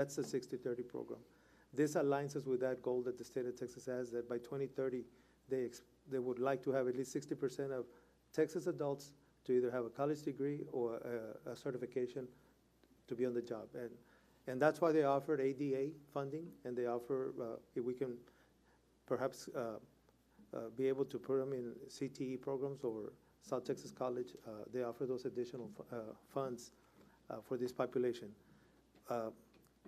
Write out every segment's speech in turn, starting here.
That's the 60-30 program. This aligns us with that goal that the state of Texas has, that by 2030, they would like to have at least 60% of Texas adults to either have a college degree or a certification to be on the job. And that's why they offered ADA funding, and they offer, if we can perhaps be able to put them in CTE programs or South Texas College, they offer those additional funds for this population.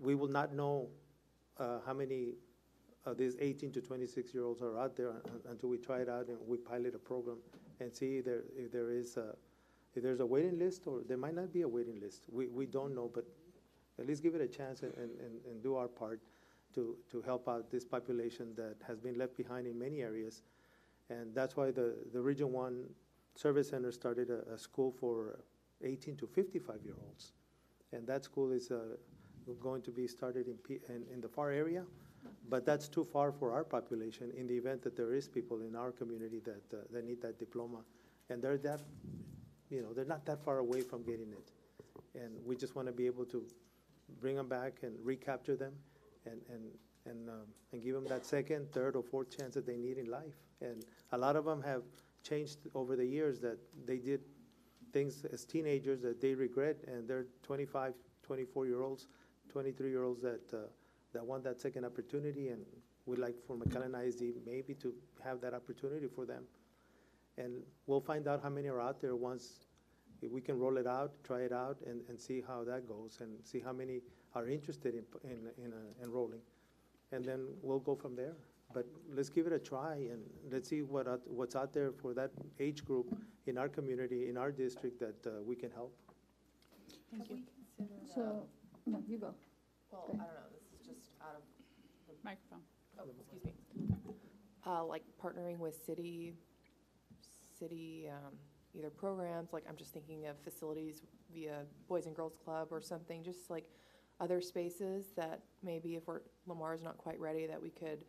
We will not know how many of these 18 to 26-year-olds are out there until we try it out and we pilot a program and see if there's a waiting list, or there might not be a waiting list. We don't know, but at least give it a chance and do our part to help out this population that has been left behind in many areas. And that's why the Region 1 Service Center started a school for 18 to 55-year-olds. And that school is going to be started in the FAR area, but that's too far for our population in the event that there is people in our community that need that diploma. And they're not that far away from getting it. And we just want to be able to bring them back and recapture them and give them that second, third, or fourth chance that they need in life. And a lot of them have changed over the years, that they did things as teenagers that they regret, and they're 25, 24-year-olds, 23-year-olds that want that second opportunity, and we'd like for McAllen ISD maybe to have that opportunity for them. And we'll find out how many are out there once we can roll it out, try it out, and see how that goes, and see how many are interested in enrolling. And then we'll go from there. But let's give it a try, and let's see what's out there for that age group in our community, in our district, that we can help. Thank you. So, no, you go. Well, Okay. I don't know, this is just out of the Microphone. Oh, excuse me. Like partnering with city, either programs, like I'm just thinking of facilities via Boys and Girls Club or something, just like other spaces that maybe if Lamar's not quite ready, that we could,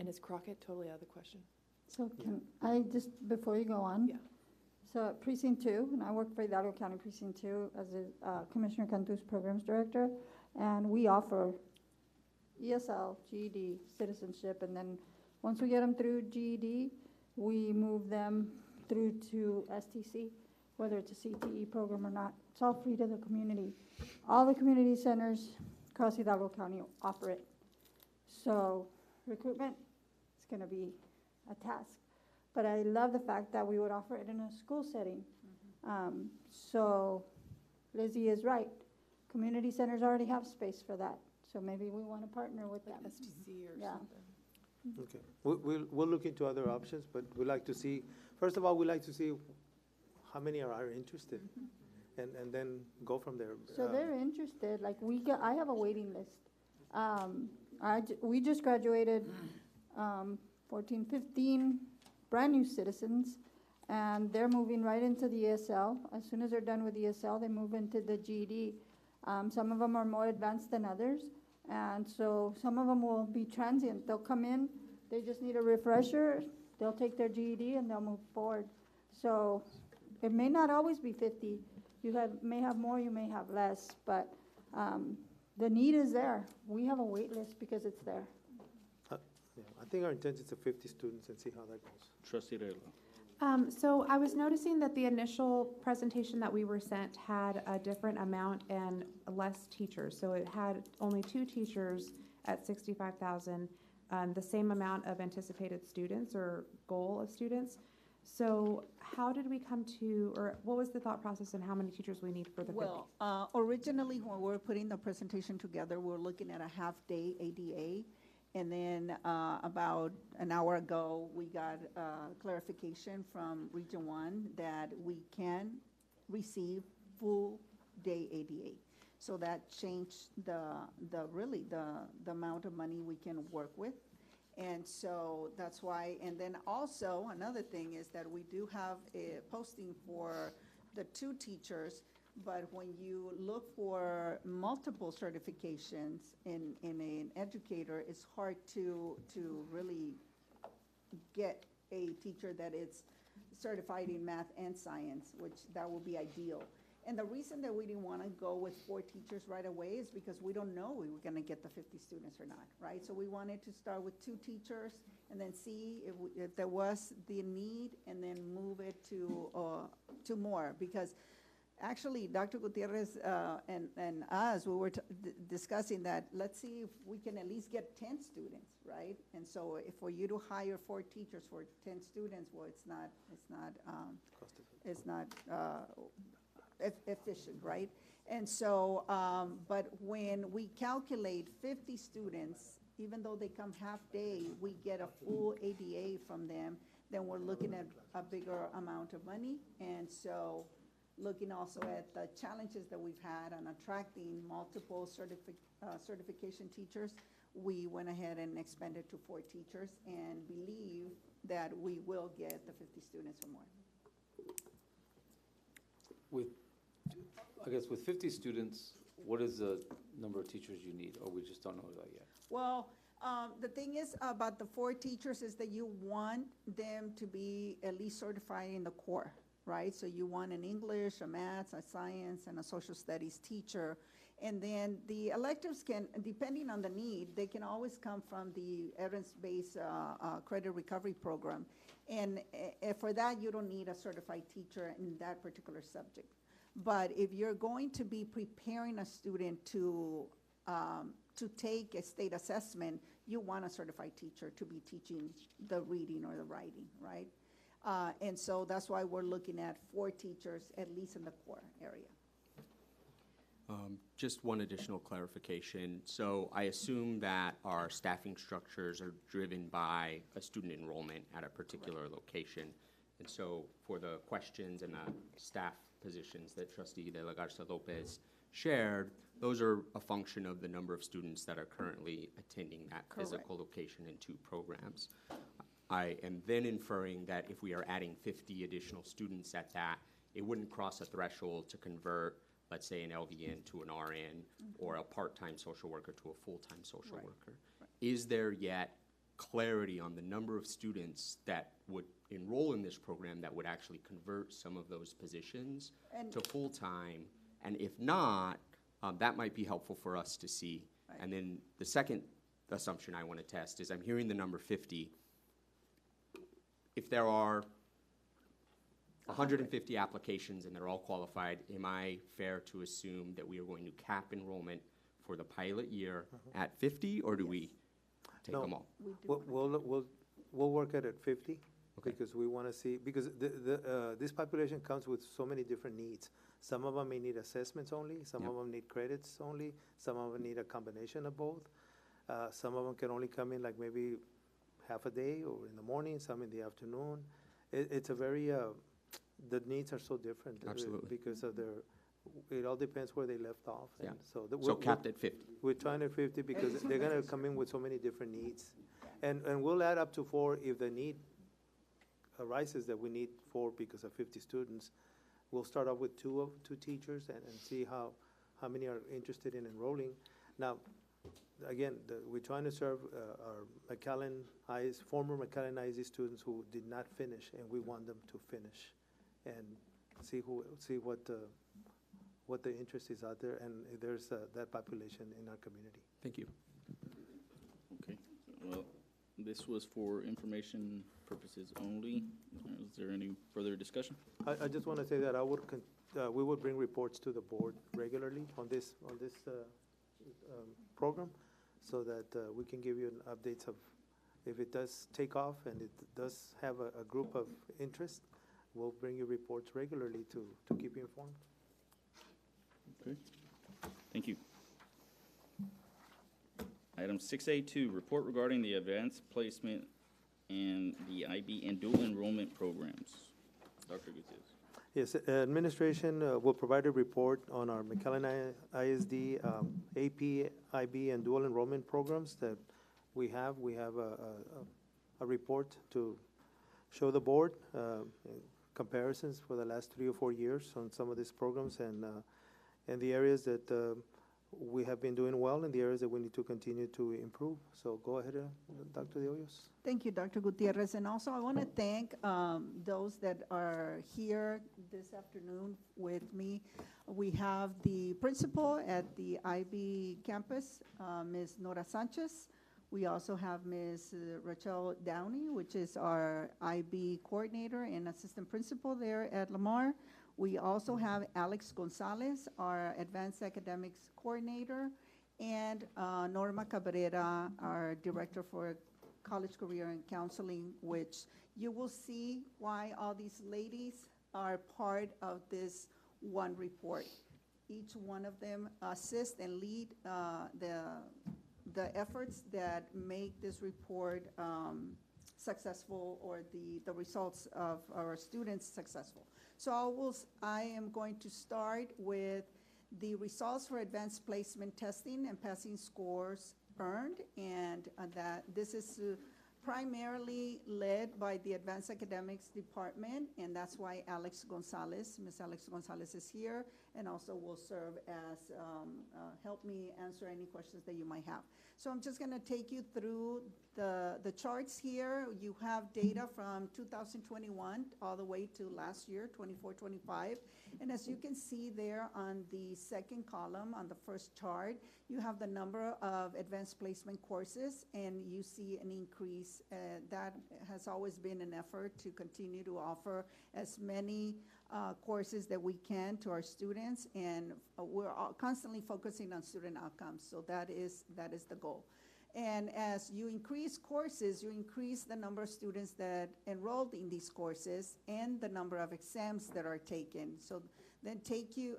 and is Crockett totally out of the question? So can I just, before you go on? Yeah. So at Precinct 2, and I work for Hidalgo County Precinct 2 as Commissioner Cantu's Programs Director, and we offer ESL, GED, citizenship, and then once we get them through GED, we move them through to STC, whether it's a CTE program or not. It's all free to the community. All the community centers across Hidalgo County offer it. So recruitment is going to be a task. But I love the fact that we would offer it in a school setting. So Lizzie is right. Community centers already have space for that. So maybe we want to partner with them. STC or Yeah. something. Okay, we'll look into other options, but we'd like to see, first of all, we'd like to see how many are interested, and then go from there. So they're interested, like I have a waiting list. We just graduated 14, 15 brand new citizens, and they're moving right into the ESL. As soon as they're done with ESL, they move into the GED. Some of them are more advanced than others, and so some of them will be transient. They'll come in, they just need a refresher, they'll take their GED and they'll move forward. So it may not always be 50. You may have more, you may have less, but the need is there. We have a wait list because it's there. Yeah, I think our intent is to 50 students and see how that goes. Trustee Reyla. So I was noticing that the initial presentation that we were sent had a different amount and less teachers. So it had only 2 teachers at 65,000, the same amount of anticipated students or goal of students. So how did we come to, or what was the thought process and how many teachers we need for the 50? Well, originally when we were putting the presentation together, we were looking at a half-day ADA. And then about an hour ago, we got clarification from Region 1 that we can receive full-day ADA. So that changed the amount of money we can work with. And so that's why, and then also another thing is that we do have a posting for the 2 teachers, but when you look for multiple certifications in an educator, it's hard to really get a teacher that is certified in math and science, which that would be ideal. And the reason that we didn't want to go with 4 teachers right away is because we don't know we were going to get the 50 students or not, right? So we wanted to start with 2 teachers and then see if there was the need, and then move it to more. Because actually, Dr. Gutierrez and us, we were discussing that, let's see if we can at least get 10 students, right? And so if for you to hire 4 teachers for 10 students, well, it's not efficient, right? And so, but when we calculate 50 students, even though they come half day, we get a full ADA from them, then we're looking at a bigger amount of money. And so, looking also at the challenges that we've had on attracting multiple certification teachers, we went ahead and expanded to 4 teachers and believe that we will get the 50 students or more. I guess with 50 students, what is the number of teachers you need, or we just don't know that yet? Well, the thing is about the 4 teachers is that you want them to be at least certified in the core, right? So you want an English, a math, a science, and a social studies teacher. And then the electives can, depending on the need, they can always come from the evidence-based credit recovery program. And for that, you don't need a certified teacher in that particular subject. But if you're going to be preparing a student to take a state assessment, you want a certified teacher to be teaching the reading or the writing, right? And so that's why we're looking at 4 teachers, at least in the core area. Just one additional clarification. So I assume that our staffing structures are driven by a student enrollment at a particular location. And so for the questions and the staff positions that Trustee De La Garza Lopez shared, those are a function of the number of students that are currently attending that physical location in 2 programs. I am then inferring that if we are adding 50 additional students at that, it wouldn't cross a threshold to convert, let's say, an LVN to an RN, or a part-time social worker to a full-time social worker. Is there yet clarity on the number of students that would enroll in this program that would actually convert some of those positions to full-time? And if not, that might be helpful for us to see. Right. And then the second assumption I want to test is I'm hearing the number 50. If there are 150 applications and they're all qualified, am I fair to assume that we are going to cap enrollment for the pilot year at 50, or do we take them all? We'll work at 50. Okay. Because we want to see, because this population comes with so many different needs. Some of them may need assessments only, some of them need credits only, some of them need a combination of both. Some of them can only come in like maybe half a day or in the morning, some in the afternoon. It's a very, the needs are so different. Absolutely. Because of it all depends where they left off. Yeah. And So capped at 50. We're trying at 50 because they're going to come in with so many different needs. And we'll add up to 4 if the need arises that we need 4 because of 50 students. We'll start off with 2 teachers and see how many are interested in enrolling. Now, again, we're trying to serve our former McAllen ISD students who did not finish, and we want them to finish and see what the interest is out there, and if there's that population in our community. Thank you. Okay, well, this was for information purposes only. Is there any further discussion? I just want to say that we would bring reports to the board regularly on this program, so that we can give you updates of if it does take off and it does have a group of interest. We'll bring you reports regularly to keep you informed. Okay, thank you. Item 6A2, report regarding the advanced placement and the IB and dual enrollment programs. Dr. Gutierrez. Yes, administration will provide a report on our McAllen ISD AP, IB, and dual enrollment programs that we have. We have a report to show the board comparisons for the last 3 or 4 years on some of these programs and the areas that we have been doing well in the areas that we need to continue to improve. So go ahead, Dr. De Hoyos. Thank you, Dr. Gutierrez. And also, I want to thank those that are here this afternoon with me. We have the principal at the IB campus, Ms. Nora Sanchez. We also have Ms. Rachel Downey, which is our IB coordinator and assistant principal there at Lamar. We also have Alex Gonzalez, our advanced academics coordinator, and Norma Cabrera, our director for college career and counseling, which you will see why all these ladies are part of this one report. Each one of them assist and lead the efforts that make this report successful, or the results of our students successful. So I am going to start with the results for advanced placement testing and passing scores earned, and that this is primarily led by the Advanced Academics Department, and that's why Ms. Alex Gonzalez is here, and also will serve as, help me answer any questions that you might have. So I'm just gonna take you through the charts here. You have data from 2021 all the way to last year, 24-25. And as you can see there on the second column, on the first chart, you have the number of advanced placement courses, and you see an increase. That has always been an effort to continue to offer as many courses that we can to our students, and we're constantly focusing on student outcomes, so that is the goal. And as you increase courses, you increase the number of students that enrolled in these courses and the number of exams that are taken. So then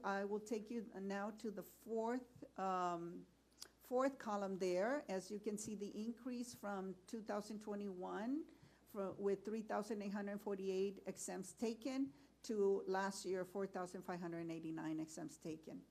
I will take you now to the fourth column there. As you can see, the increase from 2021 with 3,848 exams taken to last year, 4,589 exams taken.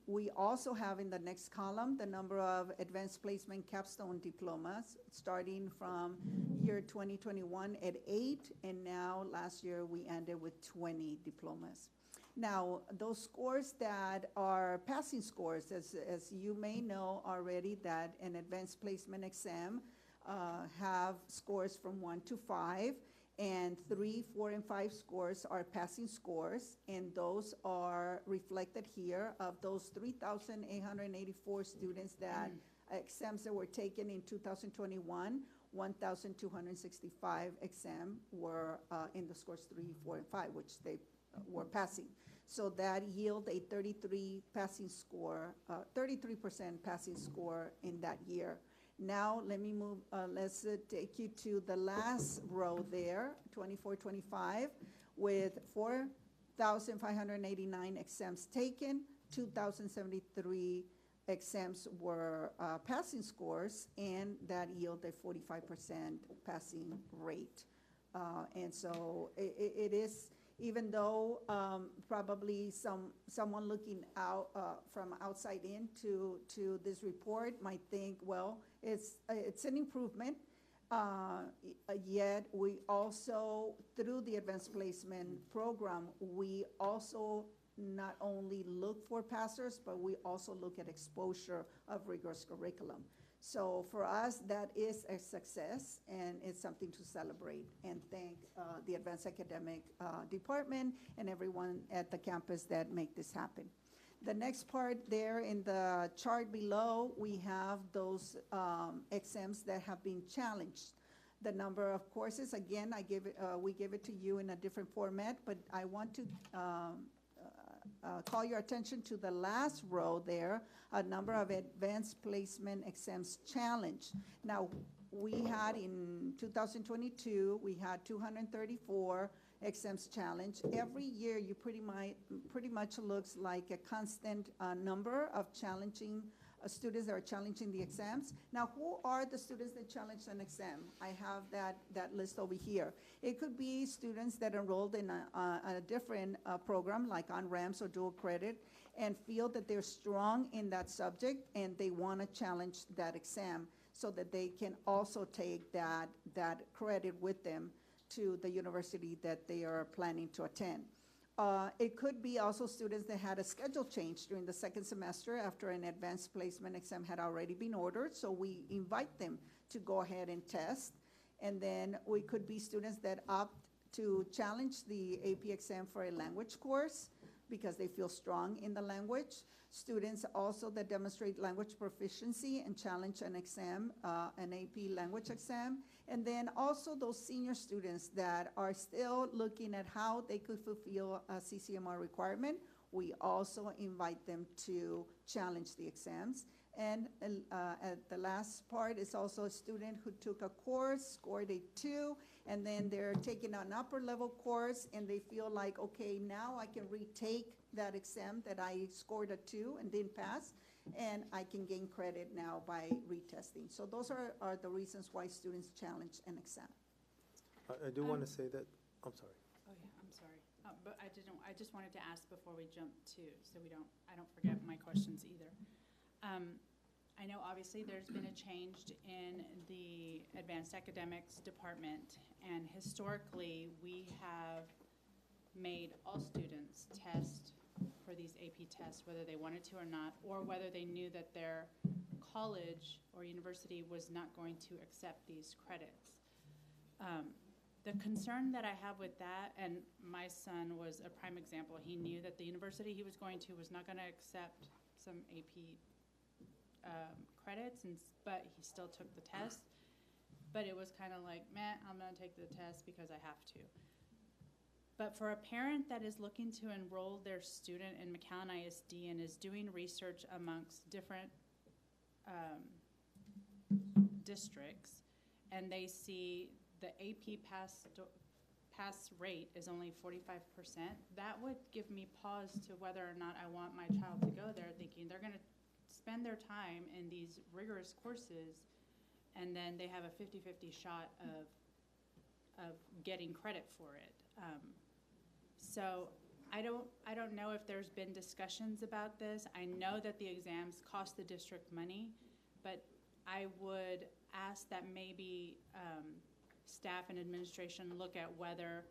We also have in the next column the number of advanced placement capstone diplomas, starting from year 2021 at 8, and now last year we ended with 20 diplomas. Now, those scores that are passing scores, as you may know already, that an advanced placement exam have scores from 1 to 5, and 3, 4, and 5 scores are passing scores, and those are reflected here. Of those 3,884 students that exams that were taken in 2021, 1,265 exams were in the scores 3, 4, and 5, which they were passing. So that yield a 33% passing score in that year. Now, let me move, let's take you to the last row there, 24-25, with 4,589 exams taken, 2,073 exams were passing scores, and that yielded a 45% passing rate. And so it is, even though probably someone looking out from outside into this report might think, well, it's an improvement, yet we also, through the advanced placement program, we also not only look for passers, but we also look at exposure of rigorous curriculum. So for us, that is a success, and it's something to celebrate, and thank the Advanced Academic Department and everyone at the campus that make this happen. The next part there in the chart below, we have those exams that have been challenged. The number of courses, again, we gave it to you in a different format, but I want to call your attention to the last row there, a number of advanced placement exams challenged. Now, we had in 2022, we had 234 exams challenged. Every year, you pretty much looks like a constant number of challenging students that are challenging the exams. Now, who are the students that challenge an exam? I have that list over here. It could be students that enrolled in a different program, like on-ramps or dual credit, and feel that they're strong in that subject, and they want to challenge that exam so that they can also take that credit with them to the university that they are planning to attend. It could be also students that had a schedule change during the second semester after an advanced placement exam had already been ordered, so we invite them to go ahead and test. And then we could be students that opt to challenge the AP exam for a language course because they feel strong in the language. Students also that demonstrate language proficiency and challenge an exam, an AP language exam. And then also those senior students that are still looking at how they could fulfill a CCMR requirement. We also invite them to challenge the exams. And at the last part is also a student who took a course, scored a 2, and then they're taking an upper level course and they feel like, okay, now I can retake that exam that I scored a 2 and didn't pass, and I can gain credit now by retesting. So those are the reasons why students challenge an exam. I do want to say that, I'm sorry. Oh, yeah, I'm sorry. But I just wanted to ask before we jump to, so I don't forget my questions either. I know obviously there's been a change in the advanced academics department, and historically we have made all students test for these AP tests, whether they wanted to or not, or whether they knew that their college or university was not going to accept these credits. The concern that I have with that, and my son was a prime example, he knew that the university he was going to was not going to accept some AP credits, but he still took the test. But it was kind of like, meh, I'm going to take the test because I have to. But for a parent that is looking to enroll their student in McAllen ISD and is doing research amongst different districts, and they see the AP pass rate is only 45%, that would give me pause to whether or not I want my child to go there, thinking they're going to spend their time in these rigorous courses, and then they have a 50-50 shot of getting credit for it. So I don't know if there's been discussions about this. I know that the exams cost the district money, but I would ask that maybe staff and administration look at whether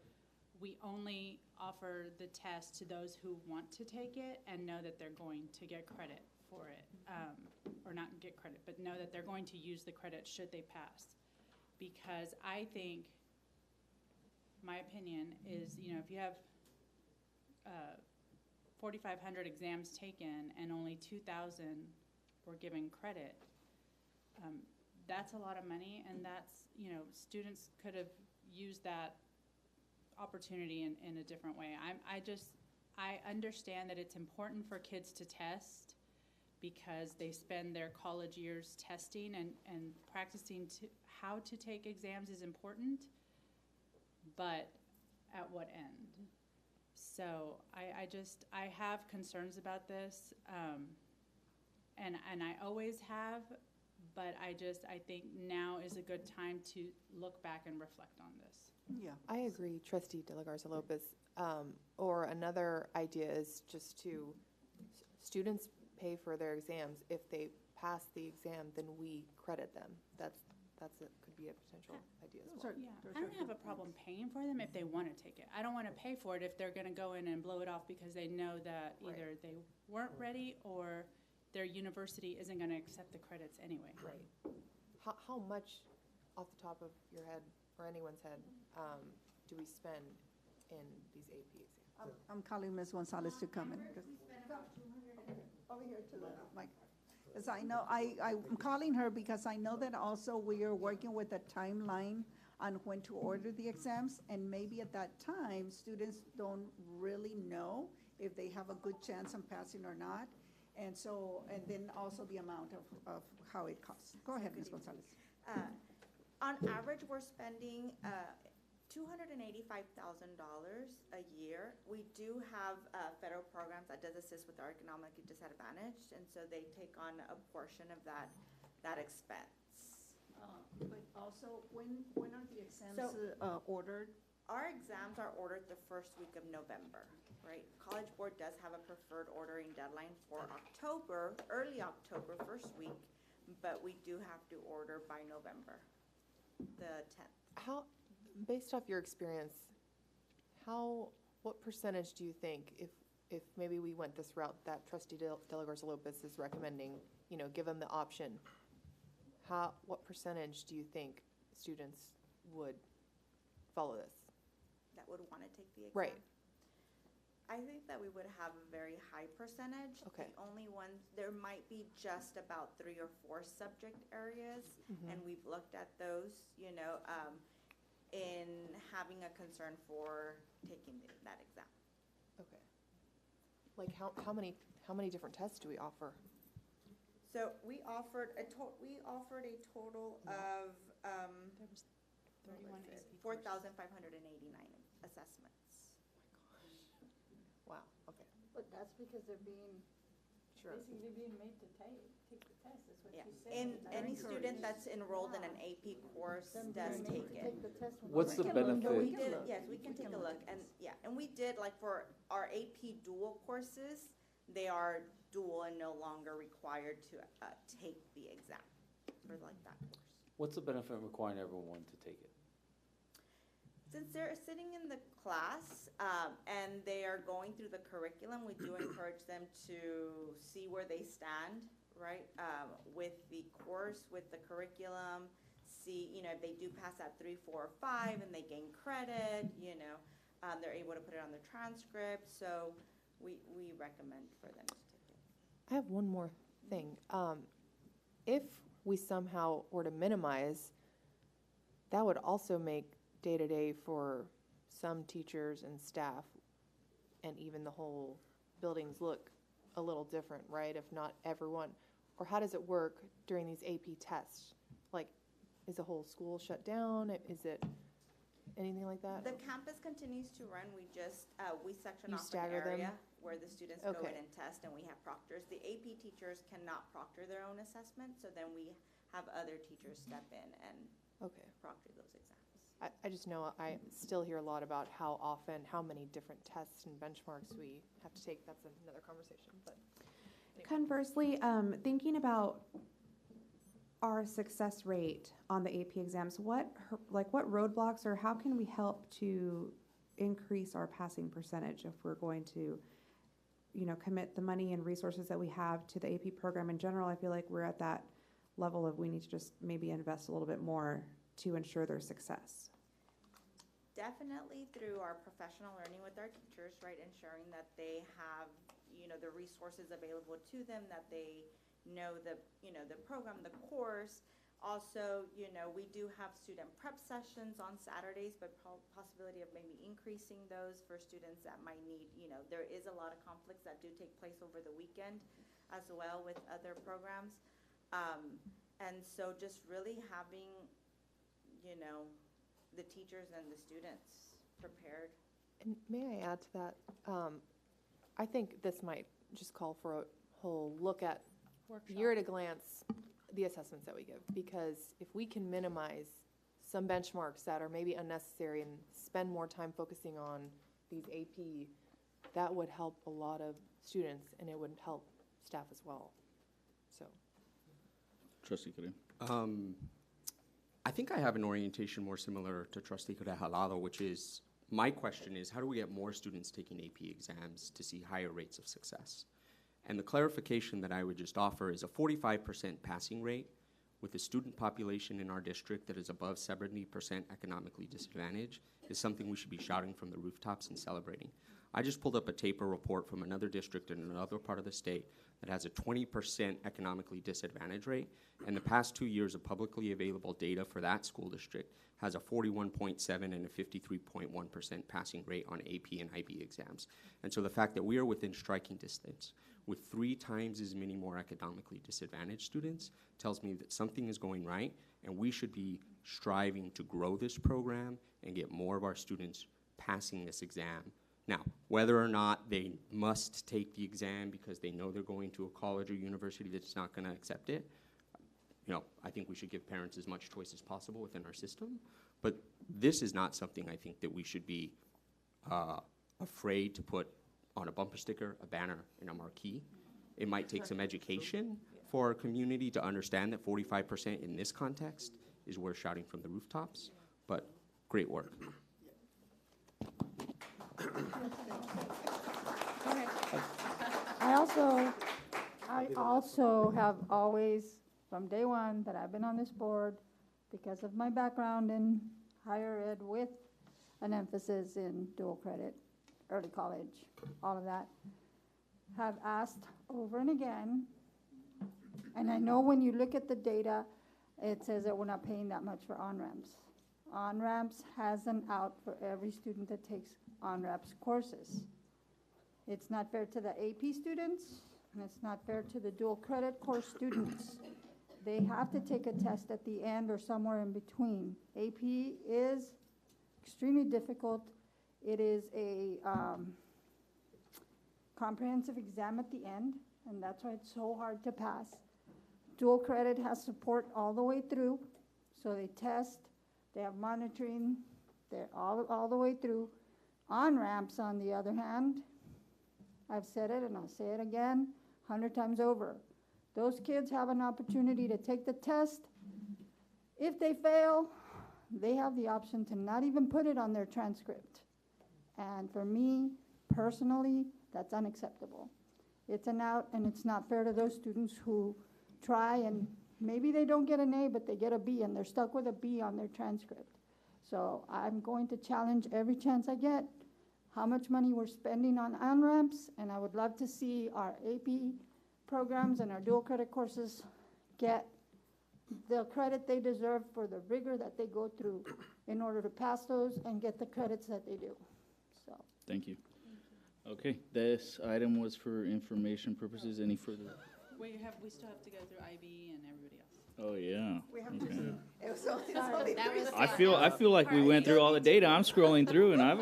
we only offer the test to those who want to take it and know that they're going to get credit for it, or not get credit, but know that they're going to use the credit should they pass. Because I think, my opinion is, you know, if you have 4,500 exams taken and only 2,000 were given credit, that's a lot of money, and that's, you know, students could have used that opportunity in a different way. I understand that it's important for kids to test because they spend their college years testing and practicing how to take exams is important, but at what end? So I have concerns about this, and I always have, but I think now is a good time to look back and reflect on this. Yeah. I agree, Trustee De La Garza Lopez. Or another idea is just to, students pay for their exams. If they pass the exam, then we credit them. Could be a potential idea as well. Yeah, I don't have a problem paying for them if they want to take it. I don't want to pay for it if they're going to go in and blow it off because they know that either they weren't ready or their university isn't going to accept the credits anyway. Right. How much, off the top of your head or anyone's head, do we spend in these AP exams? I'm calling Ms. Gonzalez to come in. Over here to the mic. Because I know, I'm calling her because I know that also we are working with a timeline on when to order the exams, and maybe at that time, students don't really know if they have a good chance of passing or not. And so, and then also the amount of how it costs. Go ahead, Ms. Gonzalez. On average, we're spending $285,000 a year. We do have federal programs that does assist with our economically disadvantaged, and so they take on a portion of that expense. But also, when are the exams ordered? Our exams are ordered the first week of November, right? College Board does have a preferred ordering deadline for October, early October, first week, but we do have to order by November, the 10th. Based off your experience, what percentage do you think, if maybe we went this route that trustee Delagorza Lopez is recommending, you know, give them the option, what percentage do you think students would follow this? That would want to take the exam? Right. I think that we would have a very high percentage. Okay. The only ones, there might be just about 3 or 4 subject areas, Mhm. and we've looked at those, you know, in having a concern for taking that exam. Okay. Like how many different tests do we offer? So we offered a total of, There was 31 AP courses. 4,589 assessments. Wow, okay, But that's because they're being, sure. Basically being made to take the test, is what Yeah, she said. and That's any encouraged. student that's enrolled in an AP course them does being made take to it. take the test. when What's they're the in. No, we benefit? did, yes, we can take a look, and, yeah, and we did, like, for our AP dual courses, they are dual and no longer required to, take the exam for like that course. What's the benefit of requiring everyone to take it? Since they're sitting in the class, and they are going through the curriculum, we do encourage them to see where they stand, right? With the course, with the curriculum, see, you know, if they do pass that 3, 4, or 5, and they gain credit, you know, they're able to put it on their transcript, so we recommend for them to take it. I have one more thing. If we somehow were to minimize, that would also make day-to-day for some teachers and staff and even the whole buildings look a little different, right? If not everyone, or how does it work during these AP tests? Like, is the whole school shut down? Is it anything like that? The campus continues to run, we just, we section You off an stagger them? area where the students go Okay. in and test, and we have proctors. The AP teachers cannot proctor their own assessment, so then we have other teachers step in and Okay. proctor those exams. I just know I still hear a lot about how often, how many different tests and benchmarks we have to take. That's another conversation, but. anyway. Conversely, thinking about our success rate on the AP exams, what roadblocks or how can we help to increase our passing percentage if we're going to, you know, commit the money and resources that we have to the AP program in general? I feel like we're at that level of we need to just maybe invest a little bit more to ensure their success. Definitely through our professional learning with our teachers, right, ensuring that they have, you know, the resources available to them, that they know the, you know, the program, the course. Also, you know, we do have student prep sessions on Saturdays, but possibility of maybe increasing those for students that might need, you know, there is a lot of conflicts that do take place over the weekend as well with other programs. And so just really having, you know, the teachers and the students prepared. And may I add to that? I think this might just call for a whole look at, year at a glance, the assessments that we give. Because if we can minimize some benchmarks that are maybe unnecessary and spend more time focusing on these AP, that would help a lot of students and it would help staff as well. So. Trustee Karim. I think I have an orientation more similar to Trustee Jalado, which is, my question is, how do we get more students taking AP exams to see higher rates of success? And the clarification that I would just offer is a 45% passing rate with a student population in our district that is above 70% economically disadvantaged is something we should be shouting from the rooftops and celebrating. I just pulled up a TAPER report from another district in another part of the state that has a 20% economically disadvantaged rate, and the past 2 years of publicly available data for that school district has a 41.7 and a 53.1% passing rate on AP and IB exams. And so the fact that we are within striking distance with 3 times as many more economically disadvantaged students tells me that something is going right, and we should be striving to grow this program and get more of our students passing this exam. Now, whether or not they must take the exam because they know they're going to a college or university that's not going to accept it, you know, I think we should give parents as much choice as possible within our system. But this is not something I think that we should be afraid to put on a bumper sticker, a banner, and a marquee. It might take some education for our community to understand that 45% in this context is worth shouting from the rooftops, but great work. I also have always, from day one that I've been on this board, because of my background in higher ed with an emphasis in dual credit, early college, all of that, have asked over and again, and I know when you look at the data, it says that we're not paying that much for on-ramps. On-ramps has an out for every student that takes on-ramps courses. It's not fair to the AP students, and it's not fair to the dual credit course students. They have to take a test at the end or somewhere in between. AP is extremely difficult. It is a comprehensive exam at the end, and that's why it's so hard to pass. Dual credit has support all the way through, so they test, they have monitoring, they're all the way through. On-ramps, on the other hand, I've said it and I'll say it again 100 times over. Those kids have an opportunity to take the test. If they fail, they have the option to not even put it on their transcript. And for me, personally, that's unacceptable. It's an out, and it's not fair to those students who try and maybe they don't get an A, but they get a B, and they're stuck with a B on their transcript. So I'm going to challenge every chance I get how much money we're spending on on-ramps, and I would love to see our AP programs and our dual credit courses get the credit they deserve for the rigor that they go through in order to pass those and get the credits that they do. So. Thank you. Okay, this item was for information purposes. Any further? We still have to go through IB and everybody else. Oh, yeah. We have Okay. to, it was only That three. was- I feel like we went through all the data. I'm scrolling through and I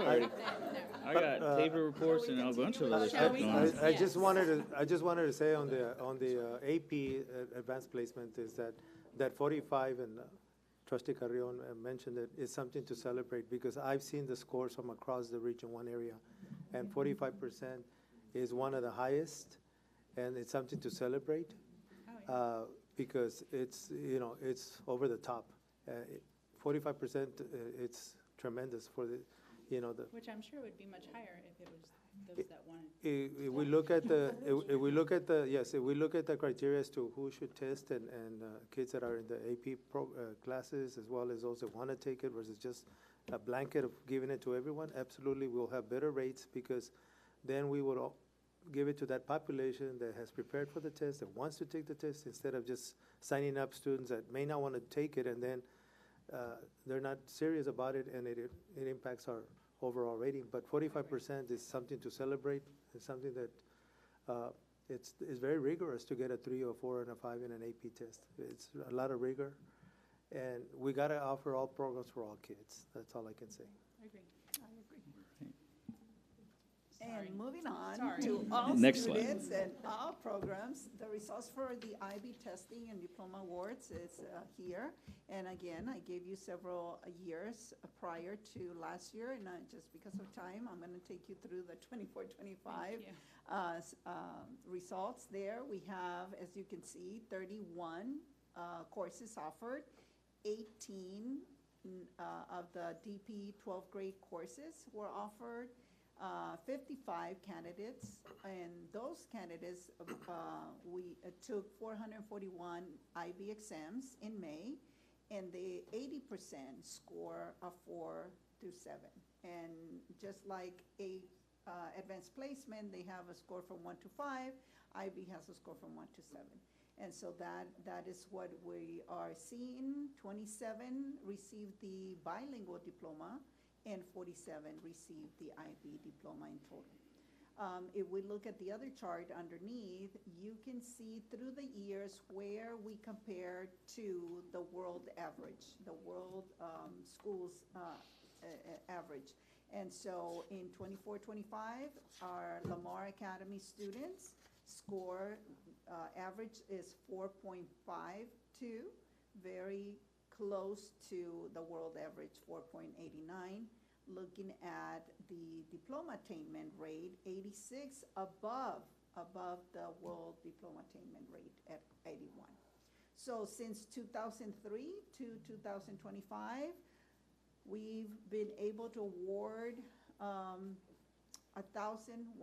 got paper reports and a bunch of other stuff going on. I just wanted to say on the AP advanced placement is that 45, and Trustee Carrion mentioned it, is something to celebrate, because I've seen the scores from across the Region 1 area, and 45% is one of the highest, and it's something to celebrate, because it's over the top. 45%, it's tremendous for the. Which I'm sure would be much higher if it was those that wanted. If we look at the criteria as to who should test and kids that are in the AP classes, as well as those that want to take it versus just a blanket of giving it to everyone, absolutely we'll have better rates, because then we would give it to that population that has prepared for the test, that wants to take the test, instead of just signing up students that may not want to take it, and then they're not serious about it, and it impacts our overall rating. But 45% is something to celebrate. It's something that it's very rigorous to get a 3 or 4 and a 5 in an AP test. It's a lot of rigor, and we got to offer all programs for all kids. That's all I can say. I agree. And moving on Sorry. to all Next slide. students and all programs, the results for the IB testing and diploma awards is here. And again, I gave you several years prior to last year, and just because of time, I'm going to take you through the 24-25 results there. We have, as you can see, 31 courses offered, 18 of the DP 12th grade courses were offered. 55 candidates, and those candidates, we took 441 IB exams in May, and the 80% score a 4 through 7. And just like a advanced placement, they have a score from 1 to 5. IB has a score from 1 to 7. And so that is what we are seeing. 27 received the bilingual diploma, and 47 received the IB diploma in total. If we look at the other chart underneath, you can see through the years where we compare to the world average, the world schools average. And so in 24-25, our Lamar Academy students score average is 4.52, very close to the world average, 4.89. Looking at the diploma attainment rate, 86, above the world diploma attainment rate at 81. So since 2003 to 2025, we've been able to award 1,119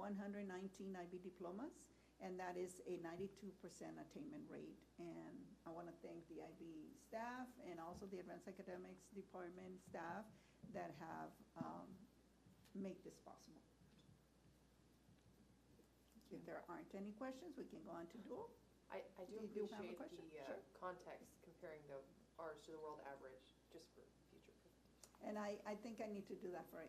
IB diplomas, and that is a 92% attainment rate. And I want to thank the IB staff and also the Advanced Academics Department staff that have made this possible. If there aren't any questions, we can go on to dual. I do You do have a appreciate question? the Sure. context comparing ours to the world average, just for future. And I think I need to do that for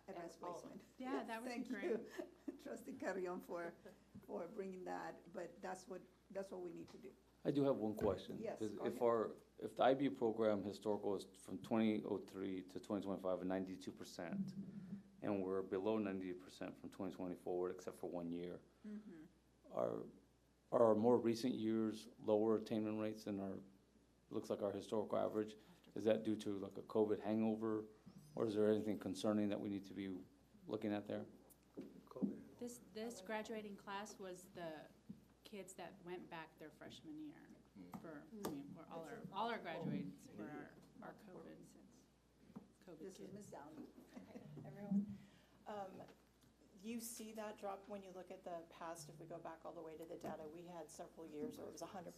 advanced all of placement. Yeah, that would be great. Thank you, Trustee Carrion, for bringing that, but that's what we need to do. I do have one question. Yes, Because go if the IB program historical is from 2003 to 2025 at 92%, and we're below 90% from 2020 forward, except for 1 year, are our more recent years lower attainment rates than looks like our historical average? Is that due to like a COVID hangover, or is there anything concerning that we need to be looking at there? This graduating class was the kids that went back their freshman year for, I mean, we're all our graduates were our COVID This is kids. Ms. Downey. Everyone. You see that drop when you look at the past. If we go back all the way to the data, we had several years where it was 100%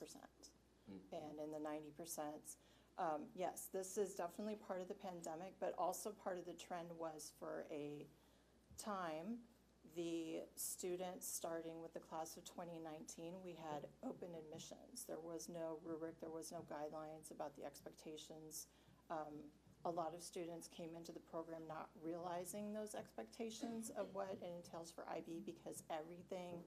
and in the 90%. Yes, this is definitely part of the pandemic, but also part of the trend was for a time, the students starting with the class of 2019, we had open admissions. There was no rubric, there was no guidelines about the expectations. A lot of students came into the program not realizing those expectations of what it entails for IB, because everything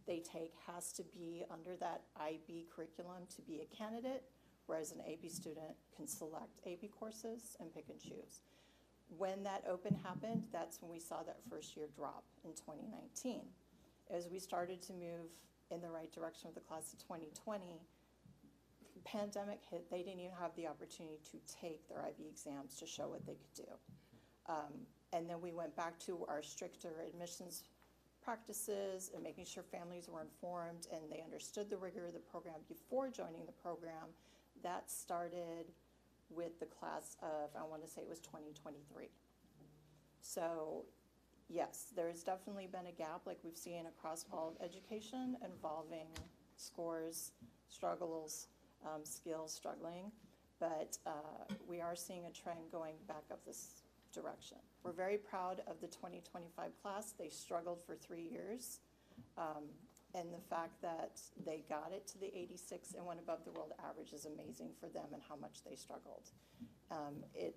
they take has to be under that IB curriculum to be a candidate, whereas an AB student can select AB courses and pick and choose. When that open happened, that's when we saw that first year drop in 2019. As we started to move in the right direction with the class of 2020, pandemic hit, they didn't even have the opportunity to take their IB exams to show what they could do. And then we went back to our stricter admissions practices and making sure families were informed and they understood the rigor of the program before joining the program. That started with the class of, I want to say it was 2023. So yes, there has definitely been a gap like we've seen across all of education involving scores, struggles, skills struggling, but we are seeing a trend going back up this direction. We're very proud of the 2025 class. They struggled for 3 years. And the fact that they got it to the 86 and went above the world average is amazing for them and how much they struggled. It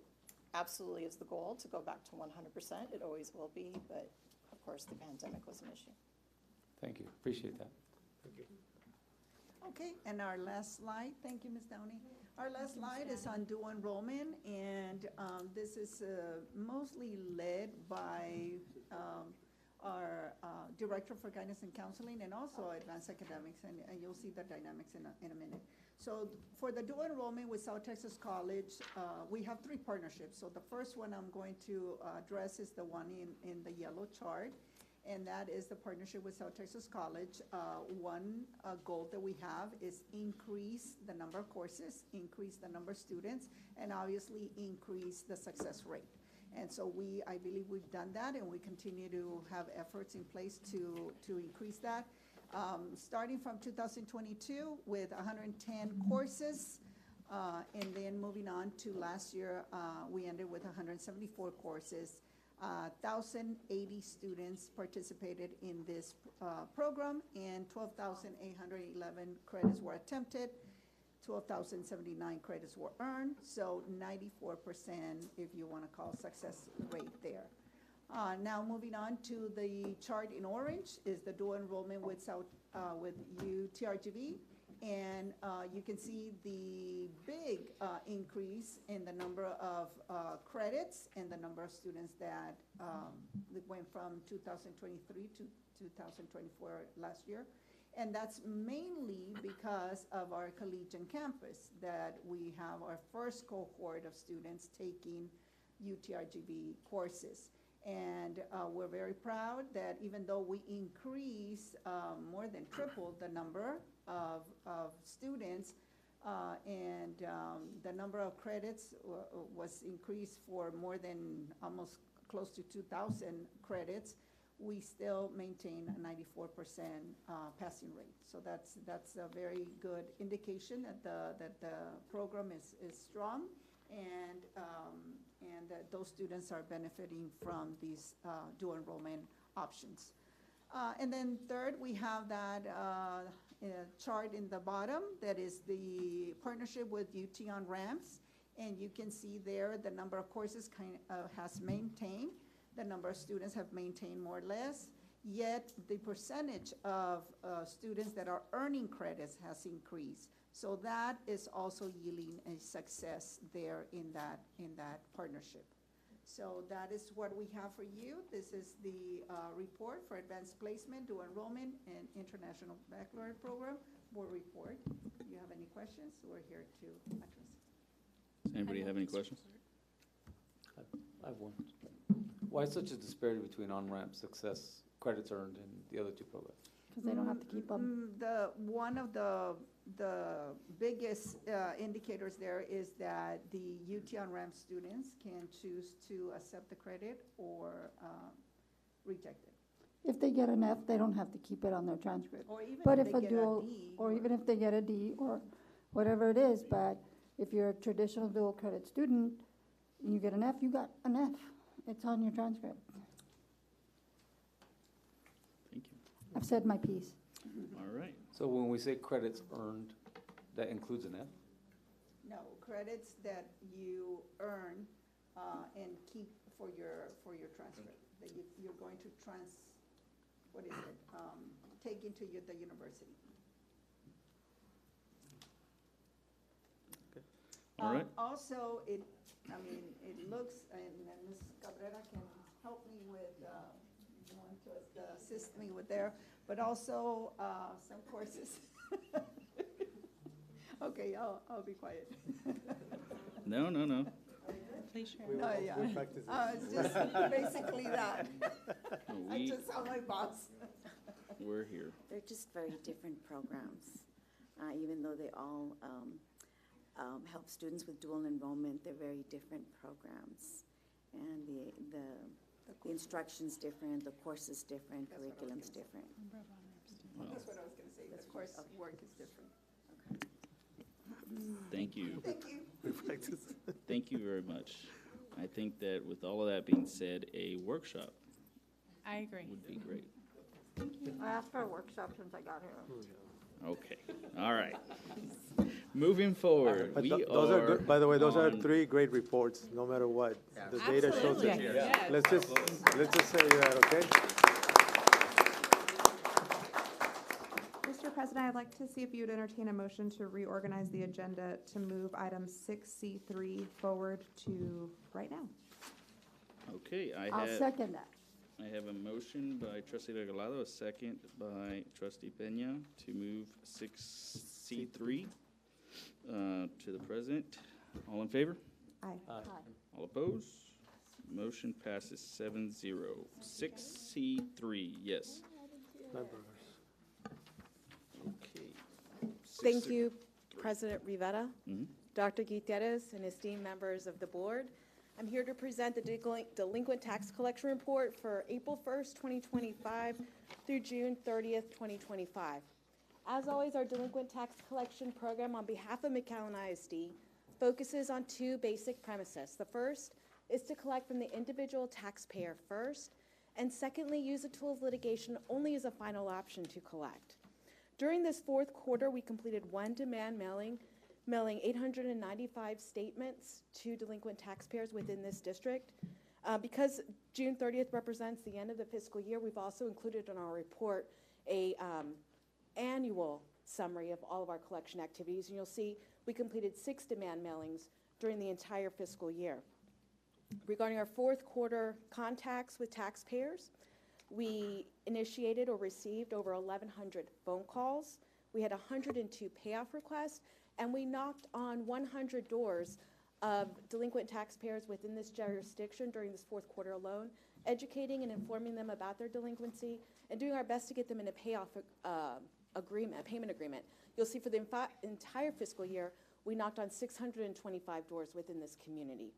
absolutely is the goal to go back to 100%. It always will be, but of course the pandemic was an issue. Thank you, appreciate that. Thank you. Okay, and our last slide, thank you, Ms. Downey. Our last slide is on dual enrollment, and this is mostly led by our Director for Guidance and Counseling and also Advanced Academics, and you'll see the dynamics in a minute. So for the dual enrollment with South Texas College, we have 3 partnerships. So the first one I'm going to address is the one in the yellow chart, and that is the partnership with South Texas College. One goal that we have is increase the number of courses, increase the number of students, and obviously increase the success rate. And so I believe we've done that, and we continue to have efforts in place to increase that. Starting from 2022 with 110 courses, and then moving on to last year, we ended with 174 courses. 1,080 students participated in this program, and 12,811 credits were attempted. 12,079 credits were earned, so 94%, if you want to call success rate there. Now moving on to the chart in orange is the dual enrollment with UTRGV, and you can see the big increase in the number of credits and the number of students that went from 2023 to 2024 last year. And that's mainly because of our collegiate campus, that we have our first cohort of students taking UTRGV courses. And we're very proud that even though we increased more than tripled the number of students, and the number of credits was increased for more than almost close to 2,000 credits, we still maintain a 94% passing rate. So that's a very good indication that the program is strong, and that those students are benefiting from these dual enrollment options. And then third, we have that chart in the bottom that is the partnership with UT on ramps. And you can see there the number of courses has maintained. The number of students have maintained more or less. Yet the percentage of students that are earning credits has increased. So that is also yielding a success there in that partnership. So that is what we have for you. This is the report for advanced placement, dual enrollment, and international baccalaureate program board report. If you have any questions, we're here to address it. Does anybody have any questions? I have one. Why such a disparity between on-ramp success credits earned and the other two programs? Because they don't have to keep them. One of the biggest indicators there is that the UT on-ramp students can choose to accept the credit or reject it. If they get an F, they don't have to keep it on their transcript. Or even But if if they a get dual, a D. or even if they get a D or whatever it is, but if you're a traditional dual credit student, and you get an F, you got an F. It's on your transcript. Thank you. I've said my piece. All right. So when we say credits earned, that includes an F? No, credits that you earn and keep for your transcript, that you're going to take into the university. All right. Also, it looks, and Ms. Cabrera can help me with, to assist me with there, but also some courses. Okay, I'll be quiet. No. Please share. No, yeah. We practice it. It's just basically that. I We, just saw my boss. we're here. They're just very different programs. Even though they all help students with dual enrollment, they're very different programs. And the instruction's different, the course is different, curriculum's different. That's what I was gonna say, the course work is different. Thank you. Thank you. We practice. Thank you very much. I think that with all of that being said, a workshop I agree. would be great. I asked for a workshop since I got here. Okay, all right. Moving forward, But we those are good, by the way, those are on- 3 great reports, no matter what. The data shows it. Absolutely, yes. Let's just say that, okay? Mr. President, I'd like to see if you'd entertain a motion to reorganize the agenda to move item 6C3 forward to right now. Okay, I'll second that. I have a motion by trustee Regalado, a second by trustee Peña to move 6C3 to the president. All in favor? Aye. All opposed? Motion passes 7-0. 6C3, yes. Okay. Thank you, President Rivera, Mhm. Dr. Gutierrez, and esteemed members of the board. I'm here to present the delinquent tax collection report for April 1st, 2025 through June 30th, 2025. As always, our delinquent tax collection program on behalf of McAllen ISD focuses on 2 basic premises. The first is to collect from the individual taxpayer first, and secondly, use the tool of litigation only as a final option to collect. During this 4th quarter, we completed 1 demand mailing 895 statements to delinquent taxpayers within this district. Because June 30th represents the end of the fiscal year, we've also included in our report a annual summary of all of our collection activities. And you'll see we completed 6 demand mailings during the entire fiscal year. Regarding our 4th quarter contacts with taxpayers, we initiated or received over 1,100 phone calls. We had 102 payoff requests, and we knocked on 100 doors of delinquent taxpayers within this jurisdiction during this 4th quarter alone, educating and informing them about their delinquency and doing our best to get them in a payoff agreement, a payment agreement. You'll see for the entire fiscal year, we knocked on 625 doors within this community.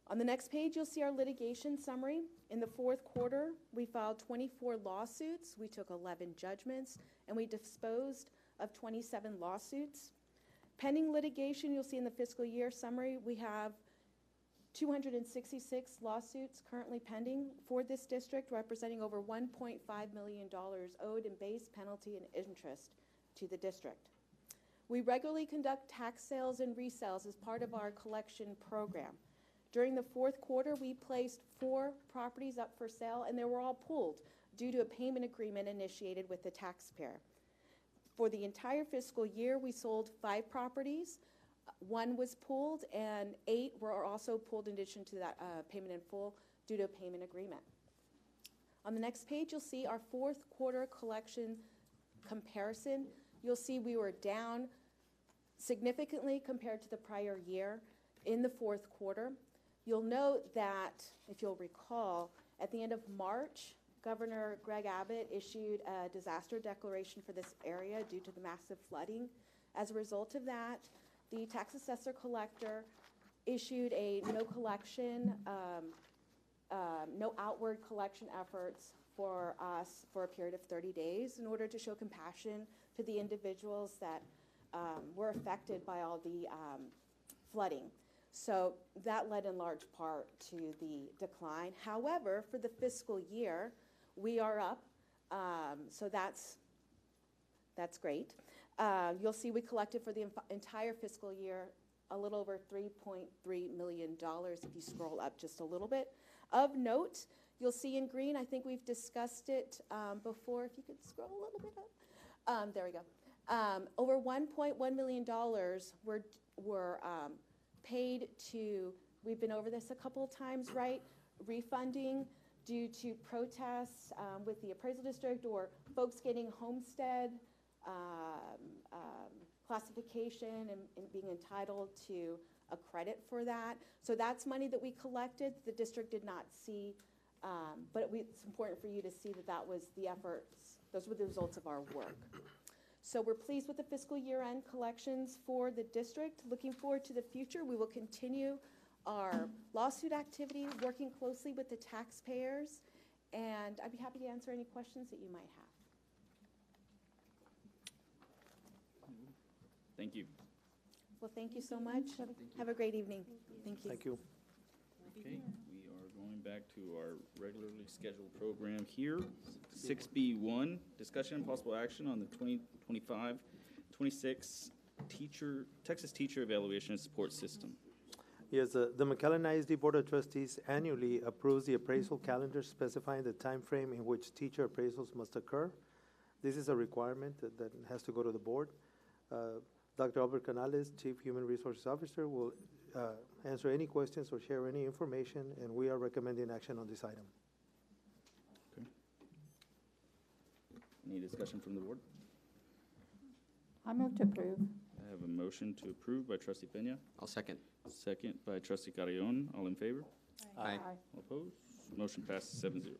On the next page, you'll see our litigation summary. In the fourth quarter, we filed 24 lawsuits, we took 11 judgments, and we disposed of 27 lawsuits. Pending litigation, you'll see in the fiscal year summary, we have 266 lawsuits currently pending for this district, representing over $1.5 million owed in base, penalty, and interest to the district. We regularly conduct tax sales and resales as part of our collection program. During the fourth quarter, we placed 4 properties up for sale, and they were all pulled due to a payment agreement initiated with the taxpayer. For the entire fiscal year, we sold 5 properties. 1 was pulled, and 8 were also pulled in addition to that payment in full due to a payment agreement. On the next page, you'll see our fourth quarter collection comparison. You'll see we were down significantly compared to the prior year in the fourth quarter. You'll note that, if you'll recall, at the end of March, Governor Greg Abbott issued a disaster declaration for this area due to the massive flooding. As a result of that, the tax assessor collector issued a no outward collection efforts for us for a period of 30 days in order to show compassion to the individuals that were affected by all the flooding. So that led in large part to the decline. However, for the fiscal year, we are up, so that's great. You'll see we collected for the entire fiscal year a little over $3.3 million if you scroll up just a little bit. Of note, you'll see in green, I think we've discussed it before. If you could scroll a little bit up. There we go. Over $1.1 million were paid to, we've been over this a couple of times, right? Refunding due to protests with the appraisal district or folks getting homestead classification and being entitled to a credit for that. So that's money that we collected. The district did not see, but it's important for you to see that that was the efforts, those were the results of our work. So we're pleased with the fiscal year-end collections for the district. Looking forward to the future, we will continue our lawsuit activity, working closely with the taxpayers, and I'd be happy to answer any questions that you might have. Thank you. Well, thank you so much. Have a great evening. Thank you. Thank you. Okay, we are going back to our regularly scheduled program here. 6B1, discussion and possible action on the 2025-26 Texas Teacher Evaluation and Support System. Yes, the McAllen ISD Board of Trustees annually approves the appraisal calendar specifying the time frame in which teacher appraisals must occur. This is a requirement that has to go to the board. Dr. Albert Canales, Chief Human Resources Officer, will answer any questions or share any information, and we are recommending action on this item. Okay. Any discussion from the board? I move to approve. I have a motion to approve by Trustee Peña, I'll second. second by Trustee Carrion. All in favor? Aye. All opposed? Motion passes 7-0.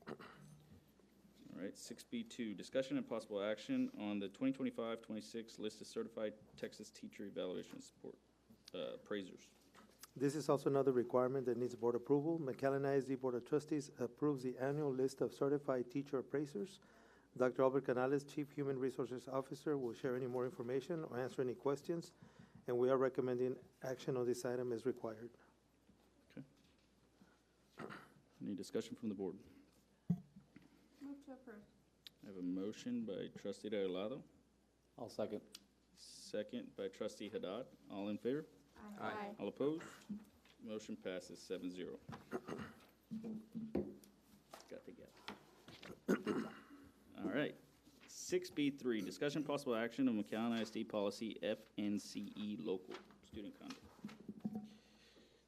All right, 6B2, discussion and possible action on the 2025-26 list of certified Texas teacher evaluation support appraisers. This is also another requirement that needs board approval. McAllen ISD Board of Trustees approves the annual list of certified teacher appraisers. Dr. Albert Canales, Chief Human Resources Officer, will share any more information or answer any questions, and we are recommending action on this item as required. Okay. Any discussion from the board? Move to approve. I have a motion by Trustee Regalado, I'll second. second by Trustee Haddad. All in favor? Aye. All opposed? Motion passes 7-0. Got together. All right. 6B3, discussion possible action on McAllen ISD policy FNCE local student conduct.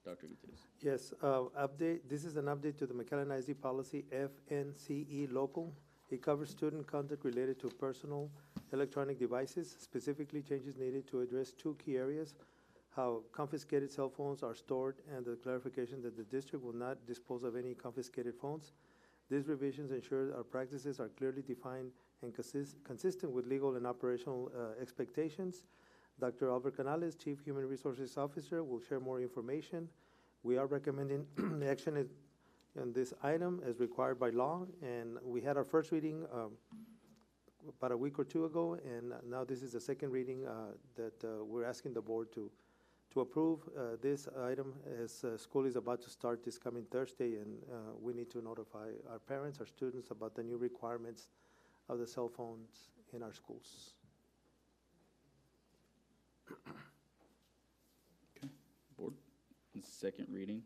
Dr. Gutierrez. Yes, update. This is an update to the McAllen ISD policy FNCE local. It covers student conduct related to personal electronic devices, specifically changes needed to address 2 key areas: how confiscated cell phones are stored and the clarification that the district will not dispose of any confiscated phones. These revisions ensure our practices are clearly defined and consistent with legal and operational expectations. Dr. Albert Canales, Chief Human Resources Officer, will share more information. We are recommending action in this item as required by law, and we had our first reading about a week or two ago, and now this is the second reading that we're asking the board to approve this item as school is about to start this coming Thursday, and we need to notify our parents, our students about the new requirements of the cell phones in our schools. Board, second reading.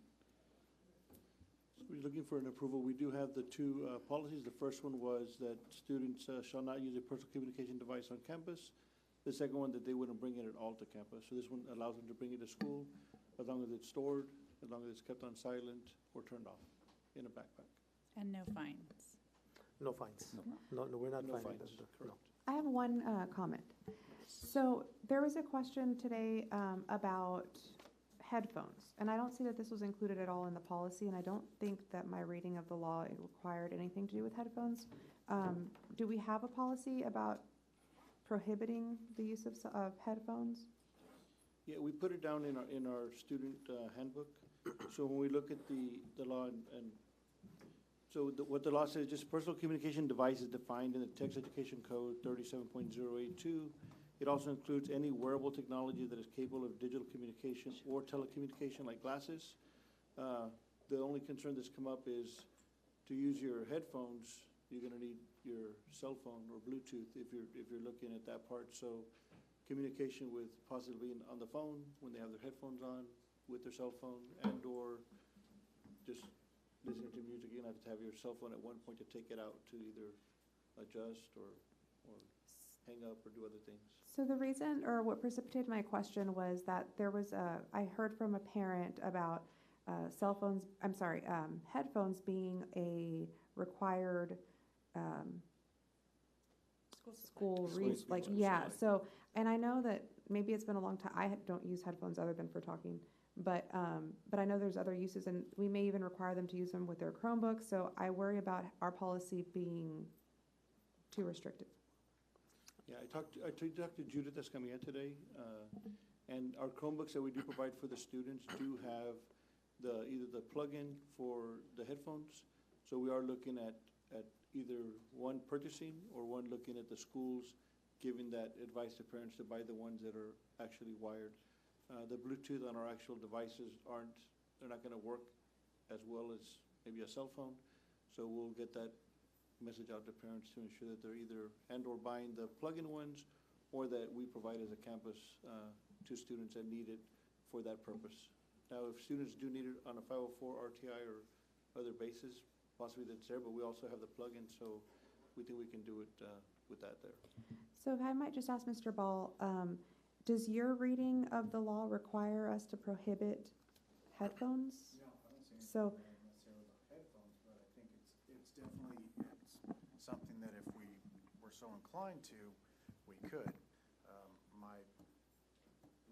So we're looking for an approval. We do have the two policies. The first one was that students shall not use a personal communication device on campus. The second one, that they wouldn't bring it at all to campus. So this one allows them to bring it to school as long as it's stored, as long as it's kept on silent or turned off in a backpack. And no fines. No fines. No, we're not No finding fines, them. No. correct. I have one comment. So there was a question today about headphones, and I don't see that this was included at all in the policy, and I don't think that my reading of the law required anything to do with headphones. Do we have a policy about prohibiting the use of headphones? Yeah, we put it down in our student handbook. So when we look at the law and so what the law says, just personal communication device is defined in the Text Education Code 37.082. It also includes any wearable technology that is capable of digital communication or telecommunication like glasses. The only concern that's come up is to use your headphones, you're gonna need your cell phone or Bluetooth if you're looking at that part. So communication with possibly on the phone when they have their headphones on, with their cell phone, and or just listening to music, you're gonna have to have your cell phone at one point to take it out to either adjust or hang up or do other things. So the reason, or what precipitated my question was that there was I heard from a parent about headphones being a required so, and I know that maybe it's been a long time, I don't use headphones other than for talking, but I know there's other uses, and we may even require them to use them with their Chromebooks, so I worry about our policy being too restrictive. Yeah, I talked to Judith that's coming in today, and our Chromebooks that we do provide for the students do have either the plug-in for the headphones. So we are looking at either one purchasing or one looking at the schools giving that advice to parents to buy the ones that are actually wired. The Bluetooth on our actual devices they're not gonna work as well as maybe a cell phone. So we'll get that message out to parents to ensure that they're either or buying the plug-in ones or that we provide as a campus to students that need it for that purpose. Now, if students do need it on a 504 RTI or other basis, possibly that's there, but we also have the plug-in, so we think we can do it with that there. So if I might just ask Mr. Ball, does your reading of the law require us to prohibit headphones? No, I don't see anything So- necessarily about headphones, but I think it's definitely something that if we were so inclined to, we could. My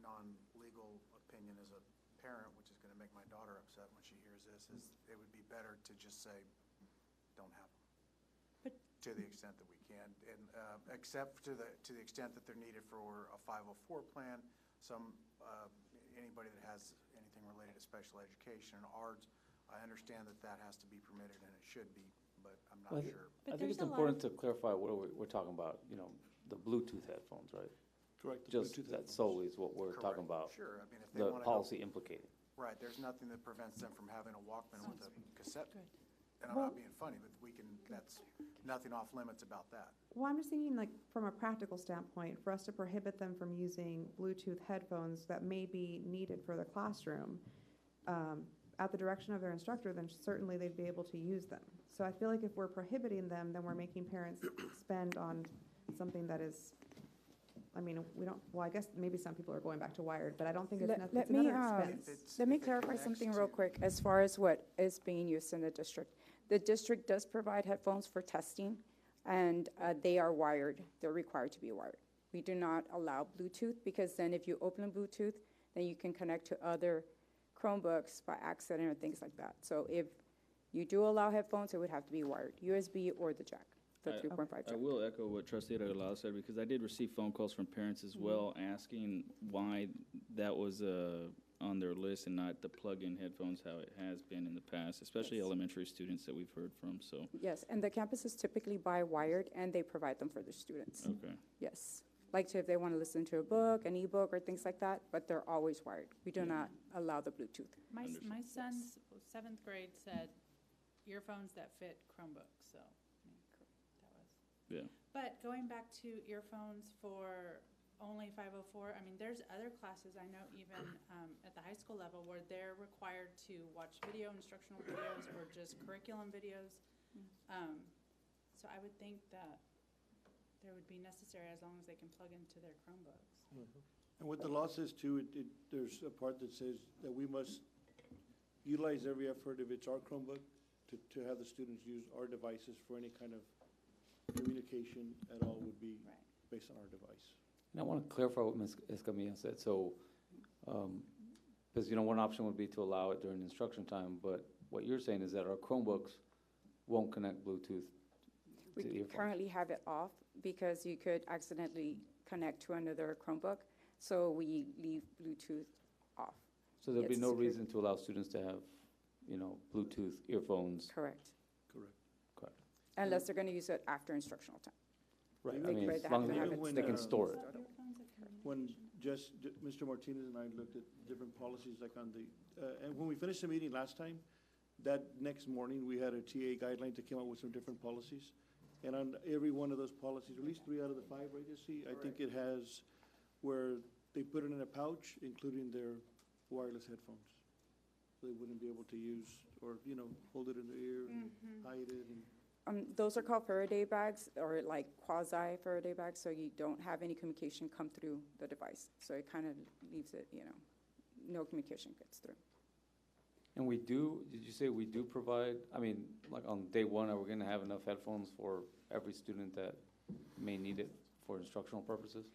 non-legal opinion as a parent, which is gonna make my daughter upset when she hears this, is it would be better to just say, don't have them. But- To the extent that we can, and except to the extent that they're needed for a 504 plan, anybody that has anything related to special education and arts, I understand that has to be permitted and it should be, but I'm not sure. I think it's important to clarify what we're talking about, the Bluetooth headphones, right? Correct. the Just Bluetooth that headphones. solely is what we're talking Correct. about, Sure, I mean, if they the wanna policy implicating. Right, there's nothing that prevents them from having a Walkman with a cassette. Good. And I'm not being funny, but that's nothing off limits about that. Well, I'm just thinking, like, from a practical standpoint, for us to prohibit them from using Bluetooth headphones that may be needed for the classroom, at the direction of their instructor, then certainly they'd be able to use them. So I feel like if we're prohibiting them, then we're making parents spend on something that is, I guess maybe some people are going back to wired, but I don't think it's Let another me, expense. let me clarify something real quick as far as what is being used in the district. The district does provide headphones for testing, and they are wired. They're required to be wired. We do not allow Bluetooth, because then if you open Bluetooth, then you can connect to other Chromebooks by accident or things like that. So if you do allow headphones, it would have to be wired, USB or the jack, the 3.5 jack. I will echo what Trustee Regalado said, because I did receive phone calls from parents as well asking why that was on their list and not the plug-in headphones, how it has been in the past, especially Yes. elementary students that we've heard from, so, Yes, and the campuses typically buy wired, and they provide them for their students. okay. Yes, like if they want to listen to a book, an ebook, or things like that, but they're always wired. We do not allow the Bluetooth. My son's seventh grade said earphones that fit Chromebooks, so, I mean, that was. Yeah. But going back to earphones for only 504, I mean, there's other classes, I know even at the high school level, where they're required to watch instructional videos, or just curriculum videos. So I would think that there would be necessary as long as they can plug into their Chromebooks. And what the law says too, there's a part that says that we must utilize every effort, if it's our Chromebook, to have the students use our devices for any kind of communication at all would be Right. based on our device. And I want to clarify what Ms. Escamilla said, so, because, one option would be to allow it during instruction time, but what you're saying is that our Chromebooks won't connect Bluetooth We to earphones. currently have it off because you could accidentally connect to another Chromebook, so we leave Bluetooth off. So there'd be It's no secure. reason to allow students to have, Bluetooth earphones. Correct. Correct. Correct. Unless they're going to use it after instructional time. Right, I Even- mean, Right, as they long have to have as it they can stored. store it. When Mr. Martinez and I looked at different policies, like on the, and when we finished the meeting last time, that next morning, we had a TA guideline to come up with some different policies. And on every one of those policies, at least 3 out of the 5, right, Jesse? I think it has where they put it in a pouch, including their wireless headphones. So they wouldn't be able to use, or, hold it in their ear and hide it and. Those are called Faraday bags, or like quasi Faraday bags, so you don't have any communication come through the device. So it kind of leaves it, no communication gets through. And did you say we do provide, like on day one, are we gonna have enough headphones for every student that may need it for instructional purposes?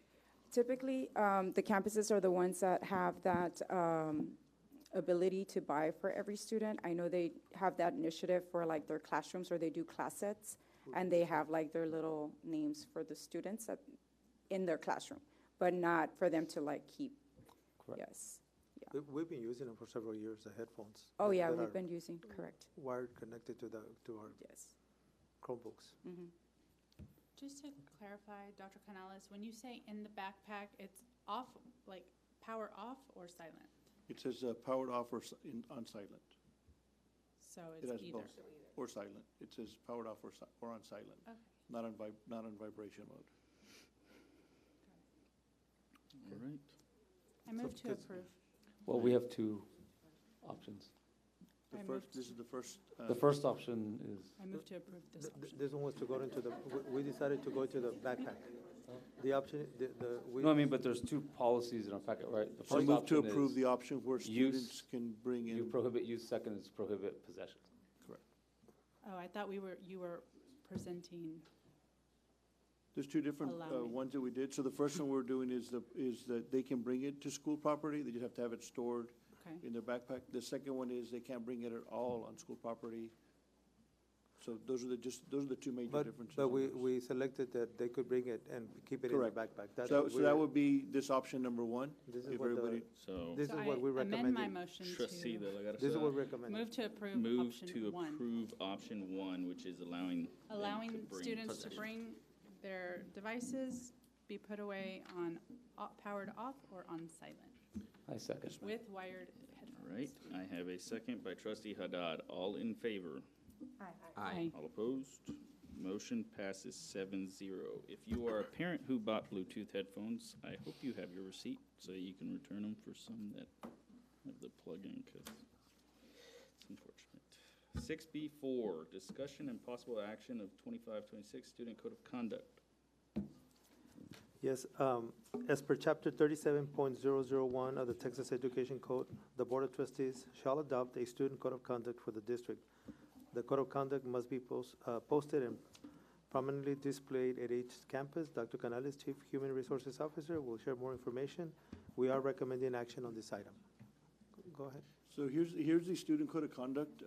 Typically, the campuses are the ones that have that ability to buy for every student. I know they have that initiative for like their classrooms, or they do class sets, and they have like their little names for the students in their classroom, but not for them to like keep. Correct. Yes. We've been using them for several years, the headphones. Oh, yeah, that we've are been using, correct. Wired connected to our Yes. Chromebooks. Just to clarify, Dr. Canales, when you say in the backpack, it's off, like power off or silent? It says powered off or on silent. So It it's has either. both, or silent. It says powered off or on silent, Okay. not on vibration mode. All right. I move to approve. Well, we have two options. This is the first. The first option is, I move to approve this option. This one was to go into we decided to go into the backpack. The option, but there's two policies in our packet, right? The So first move to option approve is the option where use- students can bring You in. prohibit use, second is prohibit possession. Oh, I thought you were presenting, There's two different Allowing. ones that we did. So the first one we're doing is that they can bring it to school property. They just have to have it stored okay. in their backpack. The second one is they can't bring it at all on school property. So those are the two major but differences. but on we, those. we selected that they could bring it and keep it in the Correct. backpack. So that would be this option number 1. This is If what everybody, So, This is what we I amend my recommended. motion trustee to Delegado, This is what we so recommended. move to approve move option to one. approve option 1, which is allowing them to Allowing bring students to possession. bring their devices, be put away on powered off or on silent, I second. with wired All headphones. right, I have a second by trustee Haddad. All in favor? Aye. All opposed? Motion passes 7-0. If you are a parent who bought Bluetooth headphones, I hope you have your receipt so you can return them for some that have the plug-in, because it's unfortunate. 6B4, discussion and possible action of 2526 Student Code of Conduct. Yes, as per chapter 37.001 of the Texas Education Code, the Board of Trustees shall adopt a student code of conduct for the district. The code of conduct must be posted and prominently displayed at each campus. Dr. Canales, Chief Human Resources Officer, will share more information. We are recommending action on this item. Go ahead. so here's the student code of conduct.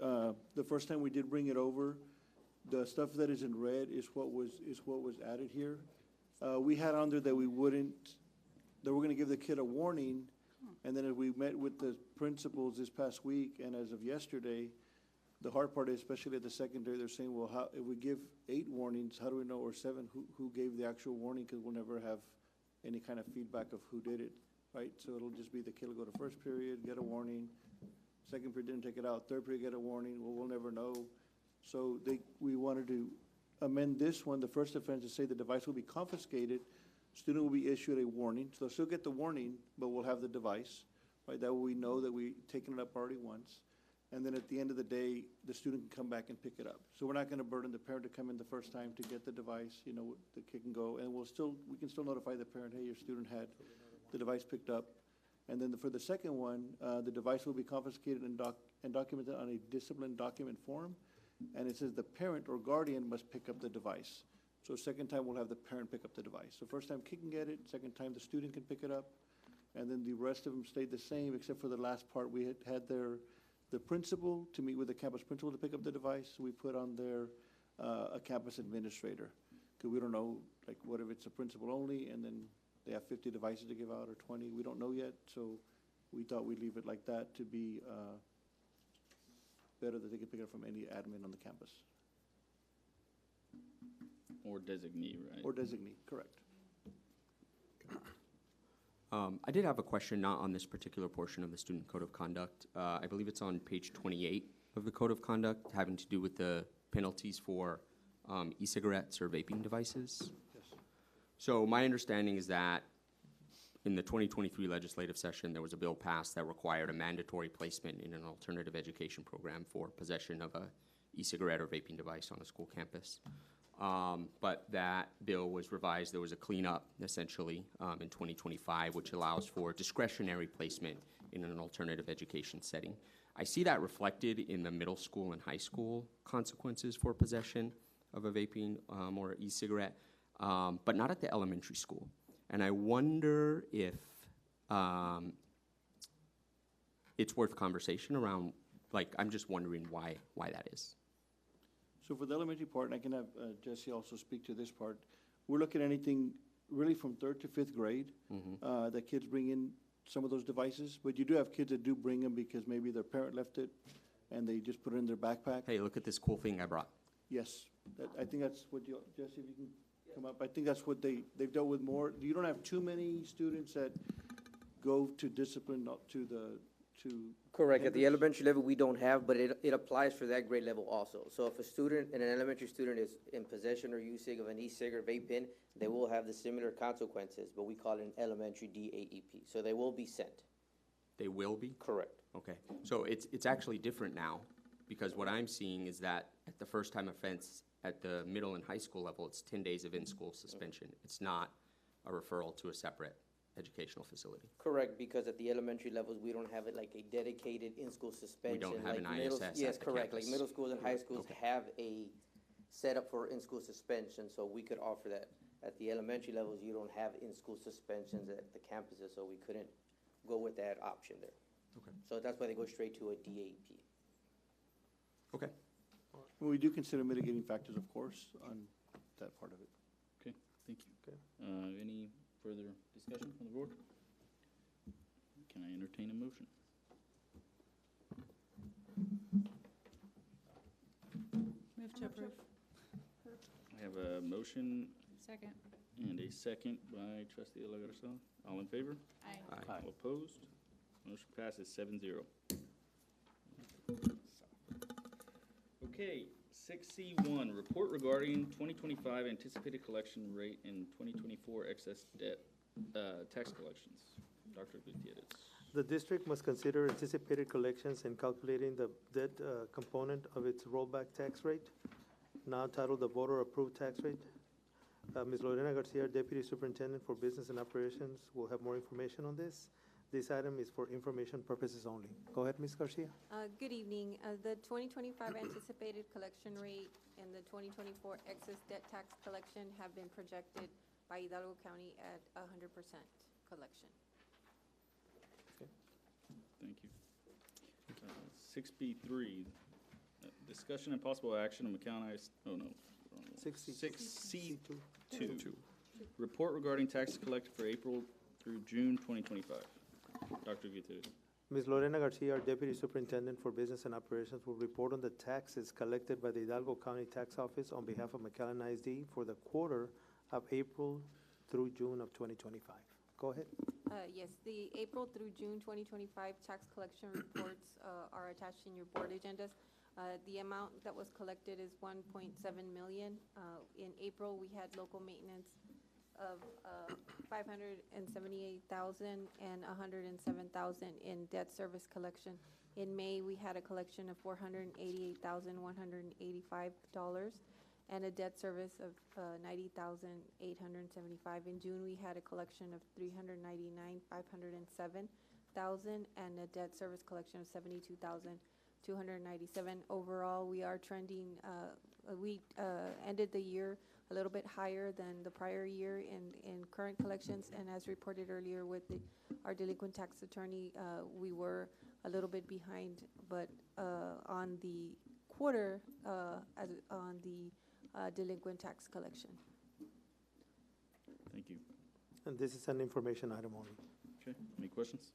The first time we did bring it over, the stuff that is in red is what was added here. We had on there that we're gonna give the kid a warning And then we met with the principals this past week, and as of yesterday, the hard part is, especially at the secondary, they're saying, well, how, if we give 8 warnings, how do we know, or 7, who gave the actual warning? Because we'll never have any kind of feedback of who did it, right? So it'll just be the kid will go to first period, get a warning, second period didn't take it out, third period get a warning, well, we'll never know. So we wanted to amend this one, the first offense, to say the device will be confiscated, student will be issued a warning, so they'll still get the warning, but we'll have the device, right? That way we know that we've taken it up already once. And then at the end of the day, the student can come back and pick it up. So we're not gonna burden the parent to come in the first time to get the device, you know, the kid can go, and we can still notify the parent, hey, your student had the device picked up. And then for the second one, the device will be confiscated and documented on a discipline document form. And it says the parent or guardian must pick up the device. So second time, we'll have the parent pick up the device. So first time, kid can get it, second time, the student can pick it up. And then the rest of them stayed the same, except for the last part, we had the principal to meet with the campus principal to pick up the device. We put on there a campus administrator, because we don't know, like, what if it's a principal only, and then they have 50 devices to give out, or 20, we don't know yet. So we thought we'd leave it like that to be better that they can pick it up from any admin on the campus. Or designee, right? Or designee, correct. I did have a question, not on this particular portion of the student code of conduct. I believe it's on page 28 of the code of conduct, having to do with the penalties for e-cigarettes or vaping devices. Yes. So my understanding is that in the 2023 legislative session, there was a bill passed that required a mandatory placement in an alternative education program for possession of a e-cigarette or vaping device on a school campus. But that bill was revised. There was a cleanup, essentially, in 2025, which allows for discretionary placement in an alternative education setting. I see that reflected in the middle school and high school consequences for possession of a vaping or e-cigarette, but not at the elementary school. And I wonder if it's worth conversation around, like, I'm just wondering why that is. So for the elementary part, and I can have Jesse also speak to this part, we're looking at anything really from 3rd to 5th grade, that kids bring in some of those devices, but you do have kids that do bring them because maybe their parent left it and they just put it in their backpack. Hey, look at this cool thing I brought. Yes, I think that's what Jesse, if you can come up, I think that's what they've dealt with more. You don't have too many students that go to discipline, not to Correct. At the elementary level, we don't have, but it applies for that grade level also. So if a student, an elementary student is in possession or using of an e-cig or vape pen, they will have the similar consequences, but we call it an elementary DAEP. So they will be sent. They will be? Correct. Okay. So it's actually different now, because what I'm seeing is that at the first time offense at the middle and high school level, it's 10 days of in-school suspension. It's not a referral to a separate educational facility. Correct, because at the elementary levels, we don't have it like a dedicated in-school suspension. We don't have like an ISS at Yes, the correct. campus. Like middle schools and high schools have a setup for in-school suspension, so we could offer that. At the elementary levels, you don't have in-school suspensions at the campuses, so we couldn't go with that option there. Okay. So that's why they go straight to a DAP. Okay. We do consider mitigating factors, of course, on that part of it. Okay, thank you. Okay. Any further discussion from the board? Can I entertain a motion? Move to approve. I have a motion Second. and a second by trustee La Garza. All in favor? Aye. All opposed? Motion passes 7-0. Okay, 6C1, report regarding 2025 anticipated collection rate and 2024 excess debt, tax collections. Dr. Gutierrez. The district must consider anticipated collections in calculating the debt component of its rollback tax rate, now titled the voter-approved tax rate. Ms. Lorena Garcia, Deputy Superintendent for Business and Operations, will have more information on this. This item is for information purposes only. Go ahead, Ms. Garcia. Good evening. The 2025 anticipated collection rate and the 2024 excess debt tax collection have been projected by Hidalgo County at 100% collection. Thank you. 6B3, discussion and possible action on McAllen ISD, oh no. 6C2, report regarding taxes collected for April through June 2025. Dr. Gutierrez. Ms. Lorena Garcia, our Deputy Superintendent for Business and Operations, will report on the taxes collected by the Hidalgo County Tax Office on behalf of McAllen ISD for the quarter of April through June of 2025. Go ahead. Yes, the April through June 2025 tax collection reports are attached in your board agendas. The amount that was collected is 1.7 million. In April, we had local maintenance of 578,000 and 107,000 in debt service collection. In May, we had a collection of $488,185 and a debt service of $90,875. In June, we had a collection of $399,507 and a debt service collection of $72,297. Overall, we are trending. We ended the year a little bit higher than the prior year in current collections, and as reported earlier with our delinquent tax attorney, we were a little bit behind, but on the quarter, on the delinquent tax collection. Thank you. And this is an information item only. Okay, any questions?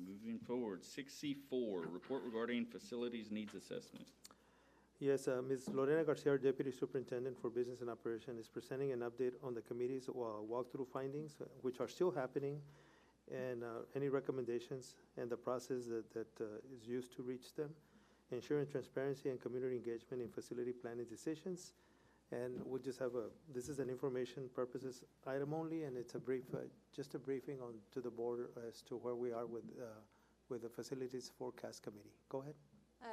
Moving forward, 6C4, report regarding facilities needs assessment. Yes, Ms. Lorena Garcia, our Deputy Superintendent for Business and Operation, is presenting an update on the committee's walkthrough findings, which are still happening, and any recommendations and the process that is used to reach them, ensuring transparency and community engagement in facility planning decisions. And we'll just have this is an information purposes item only, and it's a brief, just a briefing on to the board as to where we are with the Facilities Forecast Committee. Go ahead.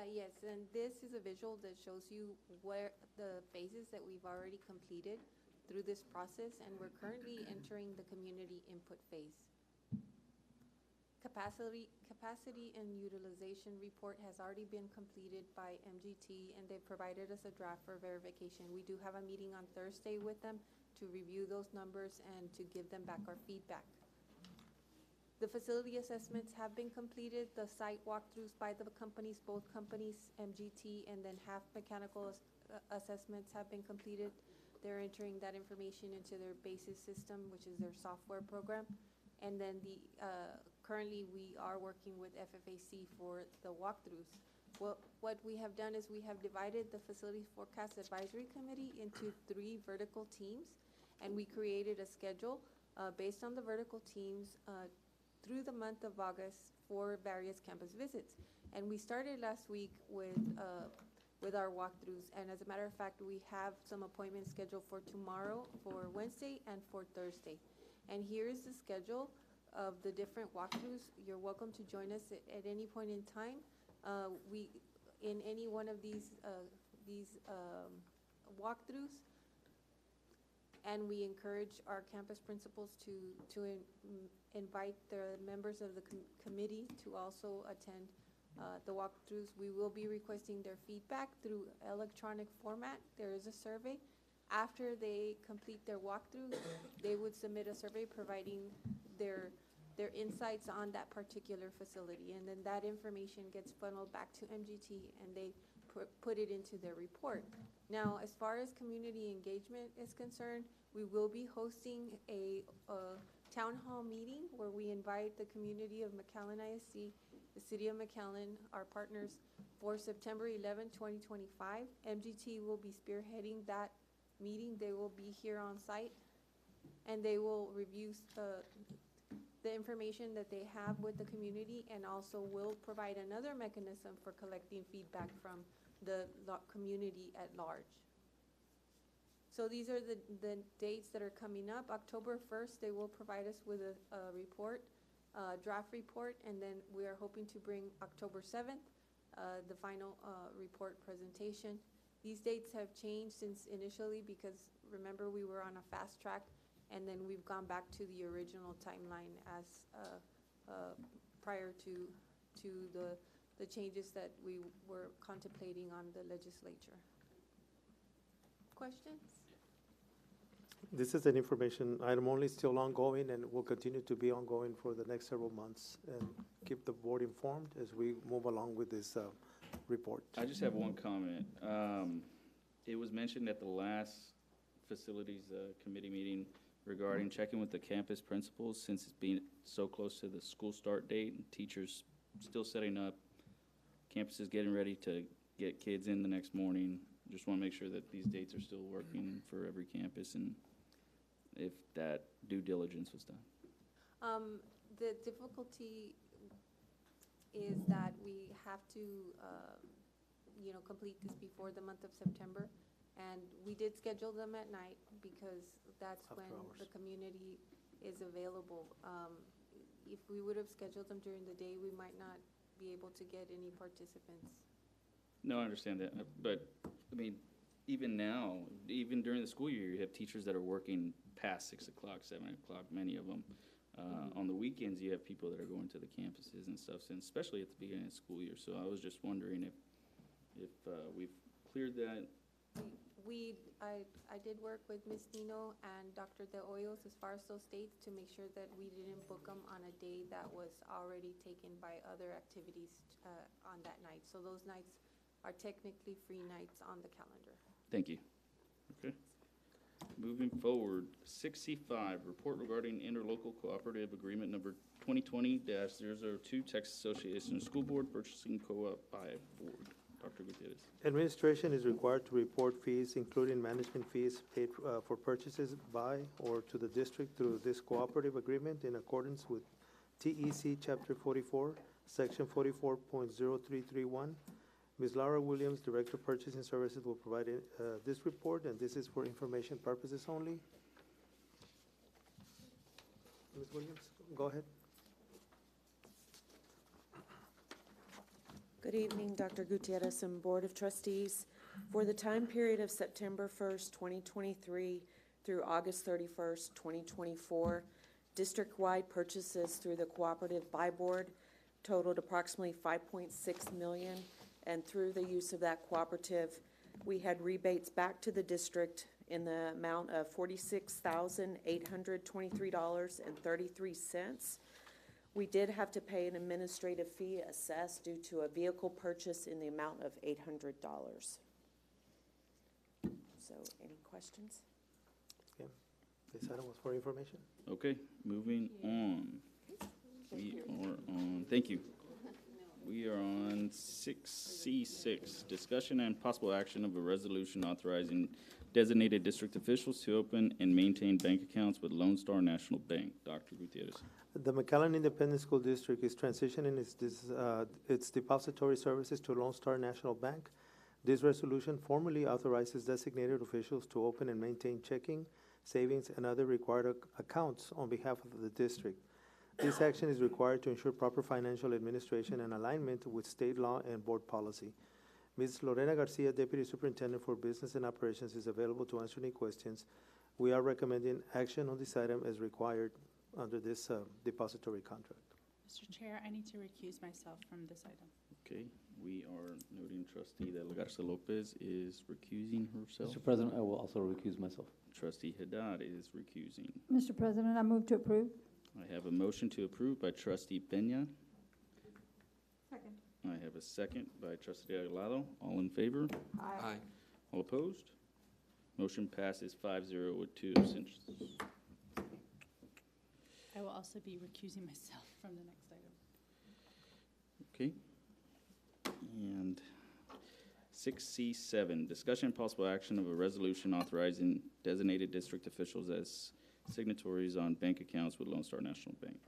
Yes, and this is a visual that shows you where the phases that we've already completed through this process, and we're currently entering the community input phase. Capacity and utilization report has already been completed by MGT, and they provided us a draft for verification. We do have a meeting on Thursday with them to review those numbers and to give them back our feedback. The facility assessments have been completed. The site walkthroughs by the companies, both companies, MGT, and then half mechanical assessments have been completed. They're entering that information into their BASIS system, which is their software program. And then currently we are working with FFAC for the walkthroughs. What we have done is we have divided the Facility Forecast Advisory Committee into 3 vertical teams, and we created a schedule based on the vertical teams through the month of August for various campus visits. And we started last week with our walkthroughs, and as a matter of fact, we have some appointments scheduled for tomorrow, for Wednesday, and for Thursday. And here is the schedule of the different walkthroughs. You're welcome to join us at any point in time. In any one of these walkthroughs, and we encourage our campus principals to invite the members of the committee to also attend the walkthroughs. We will be requesting their feedback through electronic format. There is a survey. After they complete their walkthrough, they would submit a survey providing their insights on that particular facility, and then that information gets funneled back to MGT, and they put it into their report. Now, as far as community engagement is concerned, we will be hosting a town hall meeting where we invite the community of McAllen ISD, the City of McAllen, our partners, for September 11, 2025. MGT will be spearheading that meeting. They will be here on site, and they will review the information that they have with the community, and also will provide another mechanism for collecting feedback from the community at large. So these are the dates that are coming up. October 1st, they will provide us with a report, draft report, and then we are hoping to bring October 7th, the final report presentation. These dates have changed since initially, because remember, we were on a fast track, and then we've gone back to the original timeline as prior to the changes that we were contemplating on the legislature. Questions? This is an information item only, still ongoing, and will continue to be ongoing for the next several months, and keep the board informed as we move along with this report. I just have one comment. It was mentioned at the last facilities committee meeting regarding checking with the campus principals since it's being so close to the school start date and teachers still setting up. Campus is getting ready to get kids in the next morning. Just want to make sure that these dates are still working for every campus and if that due diligence was done. The difficulty is that we have to, complete this before the month of September. And we did schedule them at night because that's when the community is available. If we would have scheduled them during the day, we might not be able to get any participants. No, I understand that, but, I mean, even now, even during the school year, you have teachers that are working past 6 o'clock, 7 o'clock, many of them. On the weekends, you have people that are going to the campuses and stuff, and especially at the beginning of the school year. So I was just wondering if we've cleared that. I did work with Ms. Nino and Dr. De Hoyos as far as those dates to make sure that we didn't book them on a day that was already taken by other activities on that night. So those nights are technically free nights on the calendar. Thank you. Okay. Moving forward, 6C5, report regarding interlocal cooperative agreement number 2020-002, Texas Association of School Board Purchasing Co-op by Board. Dr. Gutierrez. Administration is required to report fees, including management fees paid for purchases by or to the district through this cooperative agreement in accordance with TEC Chapter 44, Section 44.0331. Ms. Laura Williams, Director of Purchasing Services, will provide this report, and this is for information purposes only. Ms. Williams, go ahead. Good evening, Dr. Gutierrez and Board of Trustees. For the time period of September 1st, 2023 through August 31st, 2024, district-wide purchases through the Cooperative Buy Board totaled approximately $5.6 million, and through the use of that cooperative, we had rebates back to the district in the amount of $46,823.33. We did have to pay an administrative fee assessed due to a vehicle purchase in the amount of $800. So, any questions? Okay. This item was for information. Okay, moving on. We are on, thank you. We are on 6C6, discussion and possible action of a resolution authorizing designated district officials to open and maintain bank accounts with Lone Star National Bank. Dr. Gutierrez. The McAllen Independent School District is transitioning its depository services to Lone Star National Bank. This resolution formally authorizes designated officials to open and maintain checking, savings, and other required accounts on behalf of the district. This action is required to ensure proper financial administration and alignment with state law and board policy. Ms. Lorena Garcia, Deputy Superintendent for Business and Operations, is available to answer any questions. We are recommending action on this item as required under this depository contract. Mr. Chair, I need to recuse myself from this item. Okay, we are noting trustee that Garza Lopez is recusing herself. Mr. President, I will also recuse myself. Trustee Haddad is recusing. Mr. President, I move to approve. I have a motion to approve by trustee Peña. Second. I have a second by trustee Aguilado. All in favor? Aye. All opposed? Motion passes 5-0 with 2 abstentions. I will also be recusing myself from the next item. Okay. And 6C7, discussion and possible action of a resolution authorizing designated district officials as signatories on bank accounts with Lone Star National Bank.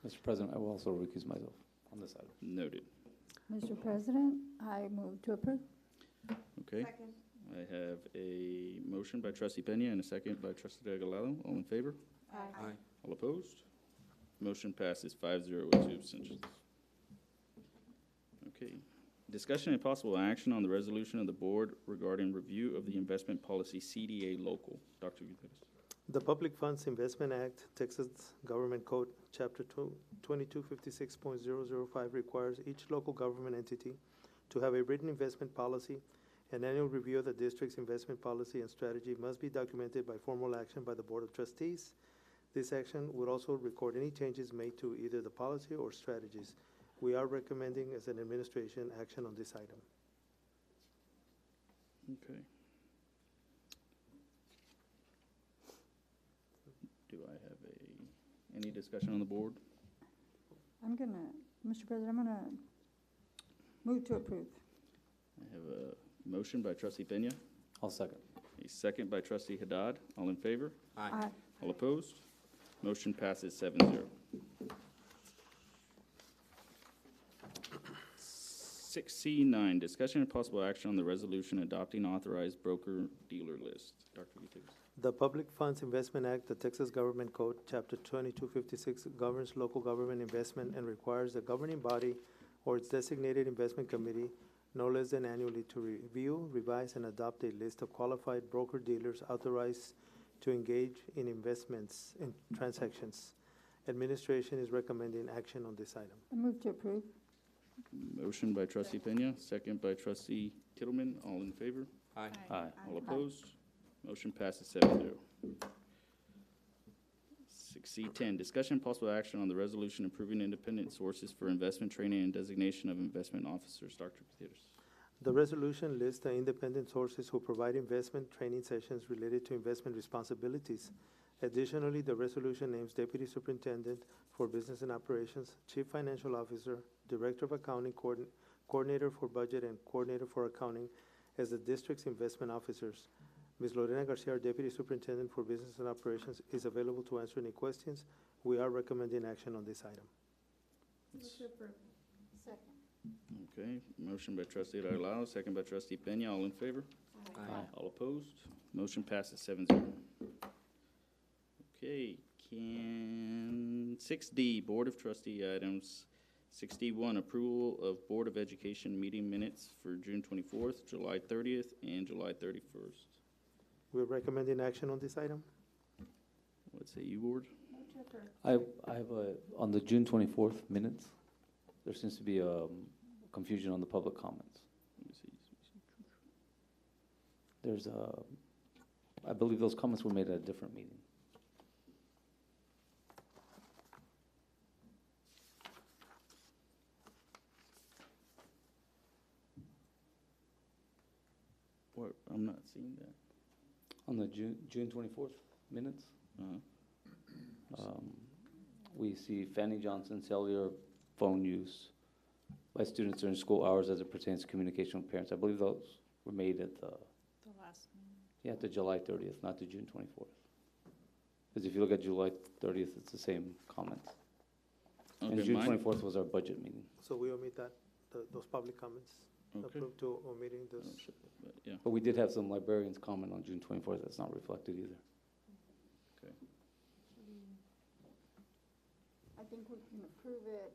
Mr. President, I will also recuse myself on this item. Noted. Mr. President, I move to approve. Okay. Second. I have a motion by trustee Peña and a second by trustee Aguilado. All in favor? Aye. All opposed? Motion passes 5-0 with 2 abstentions. Okay. Discussion and possible action on the resolution of the board regarding review of the investment policy CDA local. Dr. Gutierrez. The Public Funds Investment Act, Texas Government Code, Chapter 2256.005 requires each local government entity to have a written investment policy. An annual review of the district's investment policy and strategy must be documented by formal action by the Board of Trustees. This action would also record any changes made to either the policy or strategies. We are recommending as an administration action on this item. Okay. Any discussion on the board? Mr. President, I'm gonna move to approve. I have a motion by trustee Pena, I'll second. a second by trustee Haddad. All in favor? Aye. All opposed? Motion passes 7-0. 6C9, discussion and possible action on the resolution adopting authorized broker-dealer list. Dr. Gutierrez. The Public Funds Investment Act, the Texas Government Code, Chapter 2256, governs local government investment and requires the governing body or its designated investment committee no less than annually to review, revise, and adopt a list of qualified broker-dealers authorized to engage in investments and transactions. Administration is recommending action on this item. I move to approve. Motion by trustee Pena, second by trustee Kittleman. All in favor? Aye. Aye. All opposed? Motion passes 7-0. 6C10, discussion and possible action on the resolution approving independent sources for investment training and designation of investment officers. Dr. Gutierrez. The resolution lists the independent sources who provide investment training sessions related to investment responsibilities. Additionally, the resolution names Deputy Superintendent for Business and Operations, Chief Financial Officer, Director of Accounting, Coordinator for Budget, and Coordinator for Accounting as the district's investment officers. Ms. Lorena Garcia, our Deputy Superintendent for Business and Operations, is available to answer any questions. We are recommending action on this item. Second. Okay, motion by trustee Regalado, second by trustee Pena. All in favor? Aye. All opposed? Motion passes 7-0. Okay, 6D, Board of Trustee items. 6D1, approval of Board of Education meeting minutes for June 24th, July 30th, and July 31st. We're recommending action on this item. What say you, Board? I have on the June 24th minutes, there seems to be confusion on the public comments. Let me see. There's I believe those comments were made at a different meeting. What, I'm not seeing that. On the June 24th minutes, we see Fanny Johnson cellular phone use by students during school hours as it pertains to communication with parents. I believe those were made at the last meeting. Yeah, the July 30th, not the June 24th. Because if you look at July 30th, it's the same comments. And Okay, June mine- 24th was our budget meeting. So we omit that, those public comments, Okay. approved to omitting Oh, those. shit, but yeah, But we did have some librarians comment on June 24th. That's not reflected either. okay. I think we can approve it,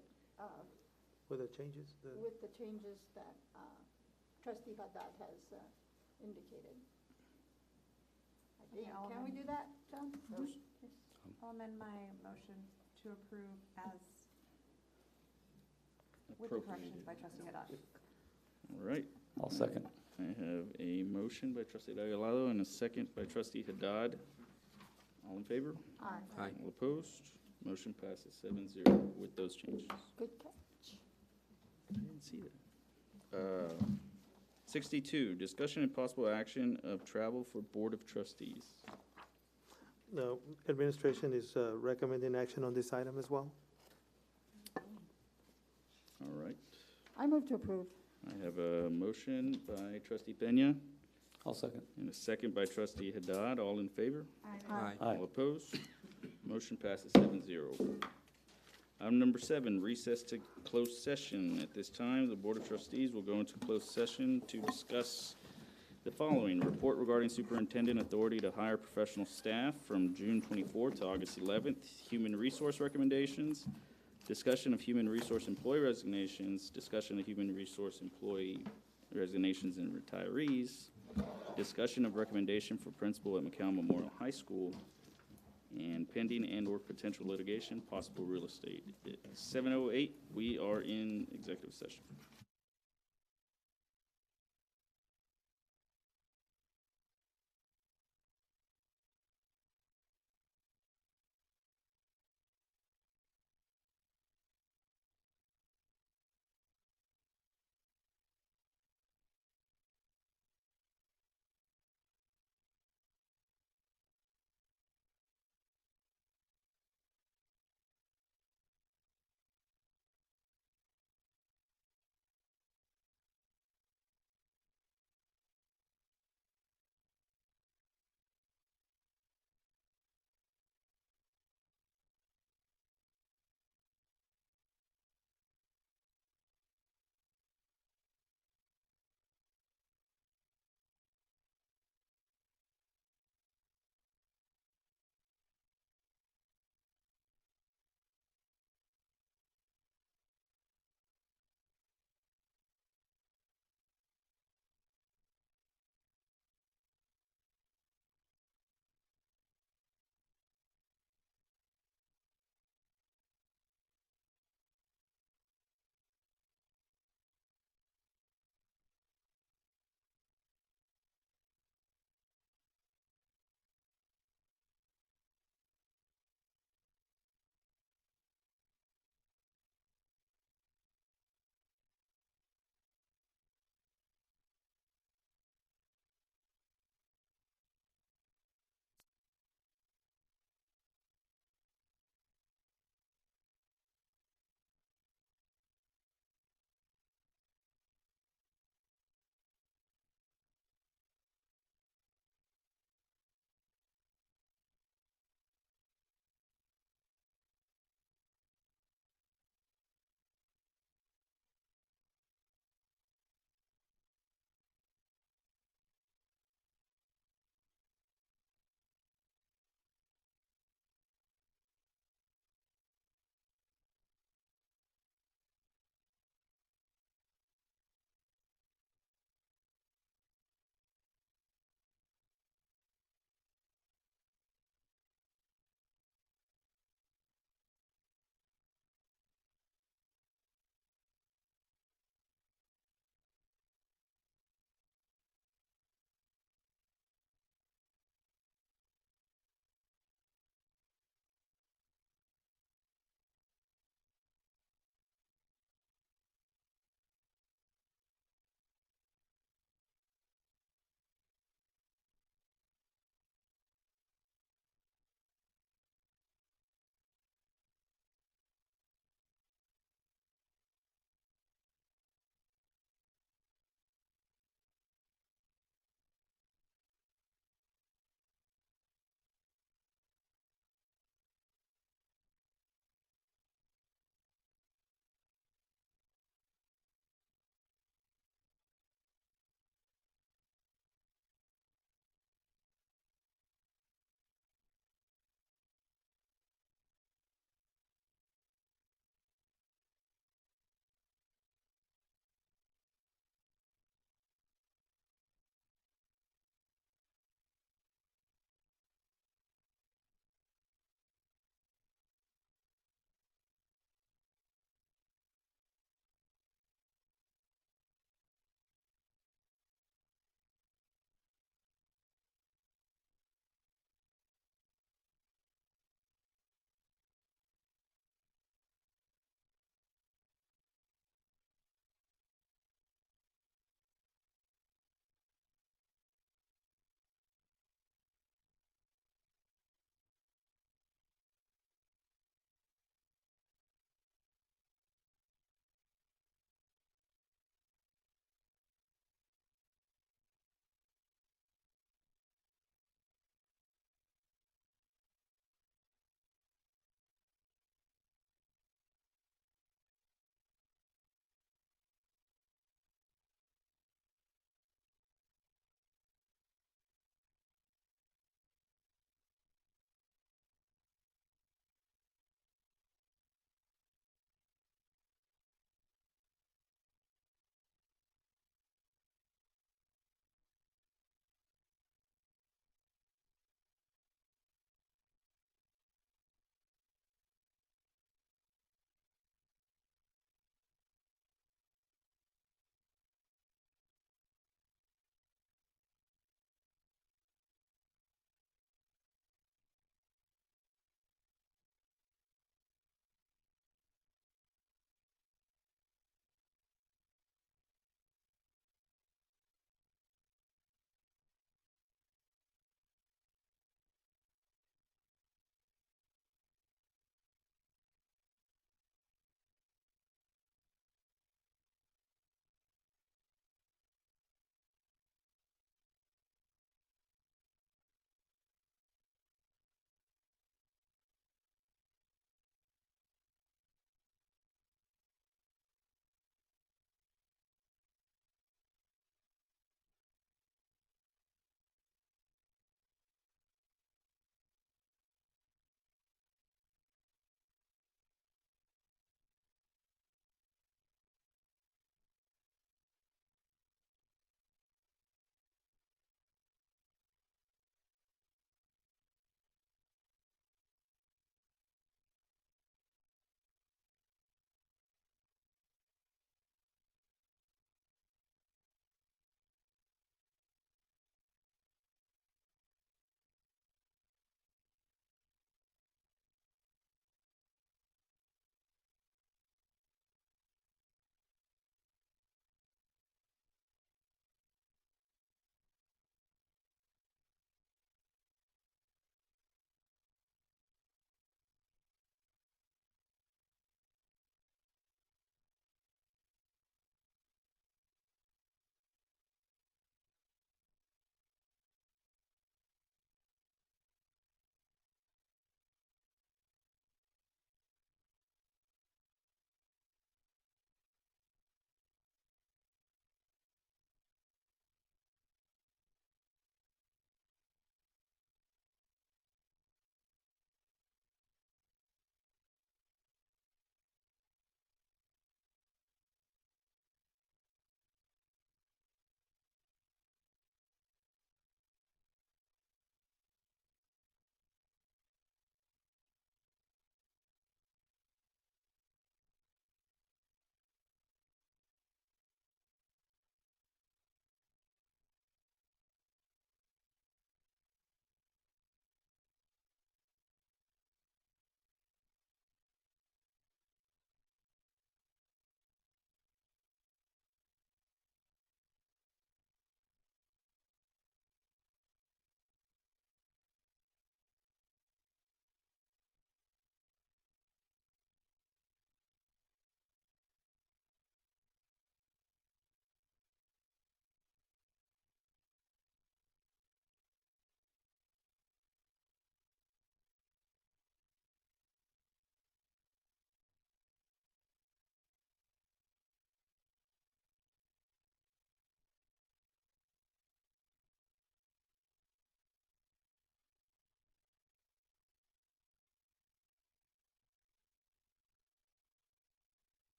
With the changes, with the changes that, trustee Haddad has, indicated. I think, I'll can we do that, John? Yes. I'll amend my motion to approve as, with the corrections by trustee Haddad. All right. I'll second. I have a motion by trustee Regalado and a second by trustee Haddad. All in favor? Aye. Aye. All opposed? Motion passes 7-0 with those changes. Good catch. I didn't see that. 62, discussion and possible action of travel for Board of Trustees. No, administration is recommending action on this item as well. All right. I move to approve. I have a motion by trustee Pena I'll second. and a second by trustee Haddad. All in favor? Aye. Aye. All opposed? Motion passes 7-0. Item number 7, recess to closed session. At this time, the Board of Trustees will go into closed session to discuss the following: report regarding superintendent authority to hire professional staff from June 24th to August 11th, human resource recommendations, discussion of human resource employee resignations, discussion of human resource employee resignations and retirees, discussion of recommendation for principal at McAllen Memorial High School, and pending and/or potential litigation, possible real estate. It's 7:08, we are in executive session.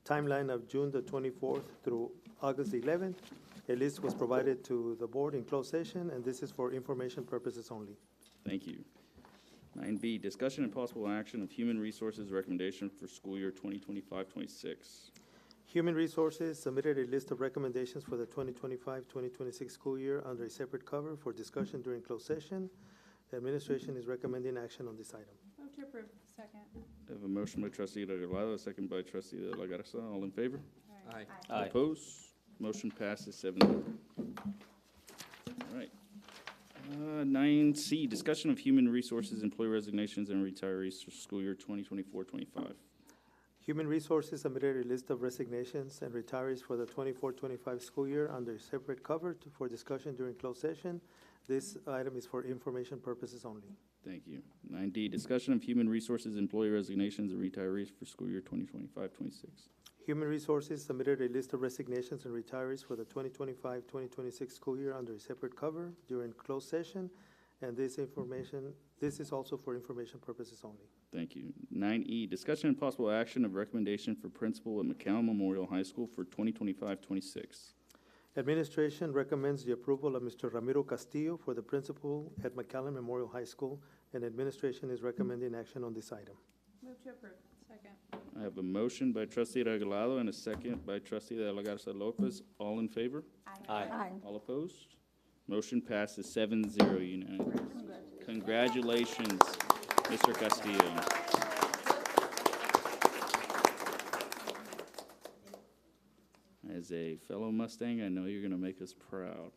timeline of June the 24th through August the 11th. A list was provided to the board in closed session, and this is for information purposes only. Thank you. 9B, discussion and possible action of Human Resources recommendation for school year 2025-26. Human Resources submitted a list of recommendations for the 2025-2026 school year under a separate cover for discussion during closed session. The administration is recommending action on this item. Move to approve. Second. I have a motion by trustee Regalado, a second by trustee De La Garza. All in favor? Aye. All opposed? Motion passes 7-0. All right. 9C, discussion of Human Resources employee resignations and retirees for school year 2024-25. Human Resources submitted a list of resignations and retirees for the 24-25 school year under a separate cover for discussion during closed session. This item is for information purposes only. Thank you. 9D, discussion of Human Resources employee resignations and retirees for school year 2025-26. Human Resources submitted a list of resignations and retirees for the 2025-2026 school year under a separate cover during closed session, and this is also for information purposes only. Thank you. 9E, discussion and possible action of recommendation for principal at McAllen Memorial High School for 2025-26. Administration recommends the approval of Mr. Ramiro Castillo for the principal at McAllen Memorial High School, and administration is recommending action on this item. Move to approve. Second. I have a motion by trustee Regalado and a second by trustee De La Garza Lopez. All in favor? Aye. All opposed? Motion passes 7-0 unanimous. Congratulations, Mr. Castillo. As a fellow Mustang, I know you're going to make us proud.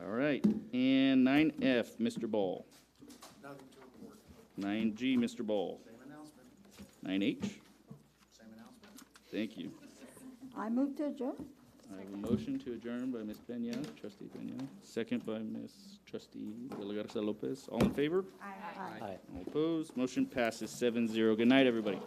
All right, and 9F, Mr. Ball. Nothing to report. 9G, Mr. Ball. Same announcement. 9H, Same announcement. thank you. I move to adjourn. I have a motion to adjourn by Ms. Peña, trustee Peña, second by Ms. trustee De La Garza Lopez. All in favor? Aye. All opposed? Motion passes 7-0. Good night, everybody.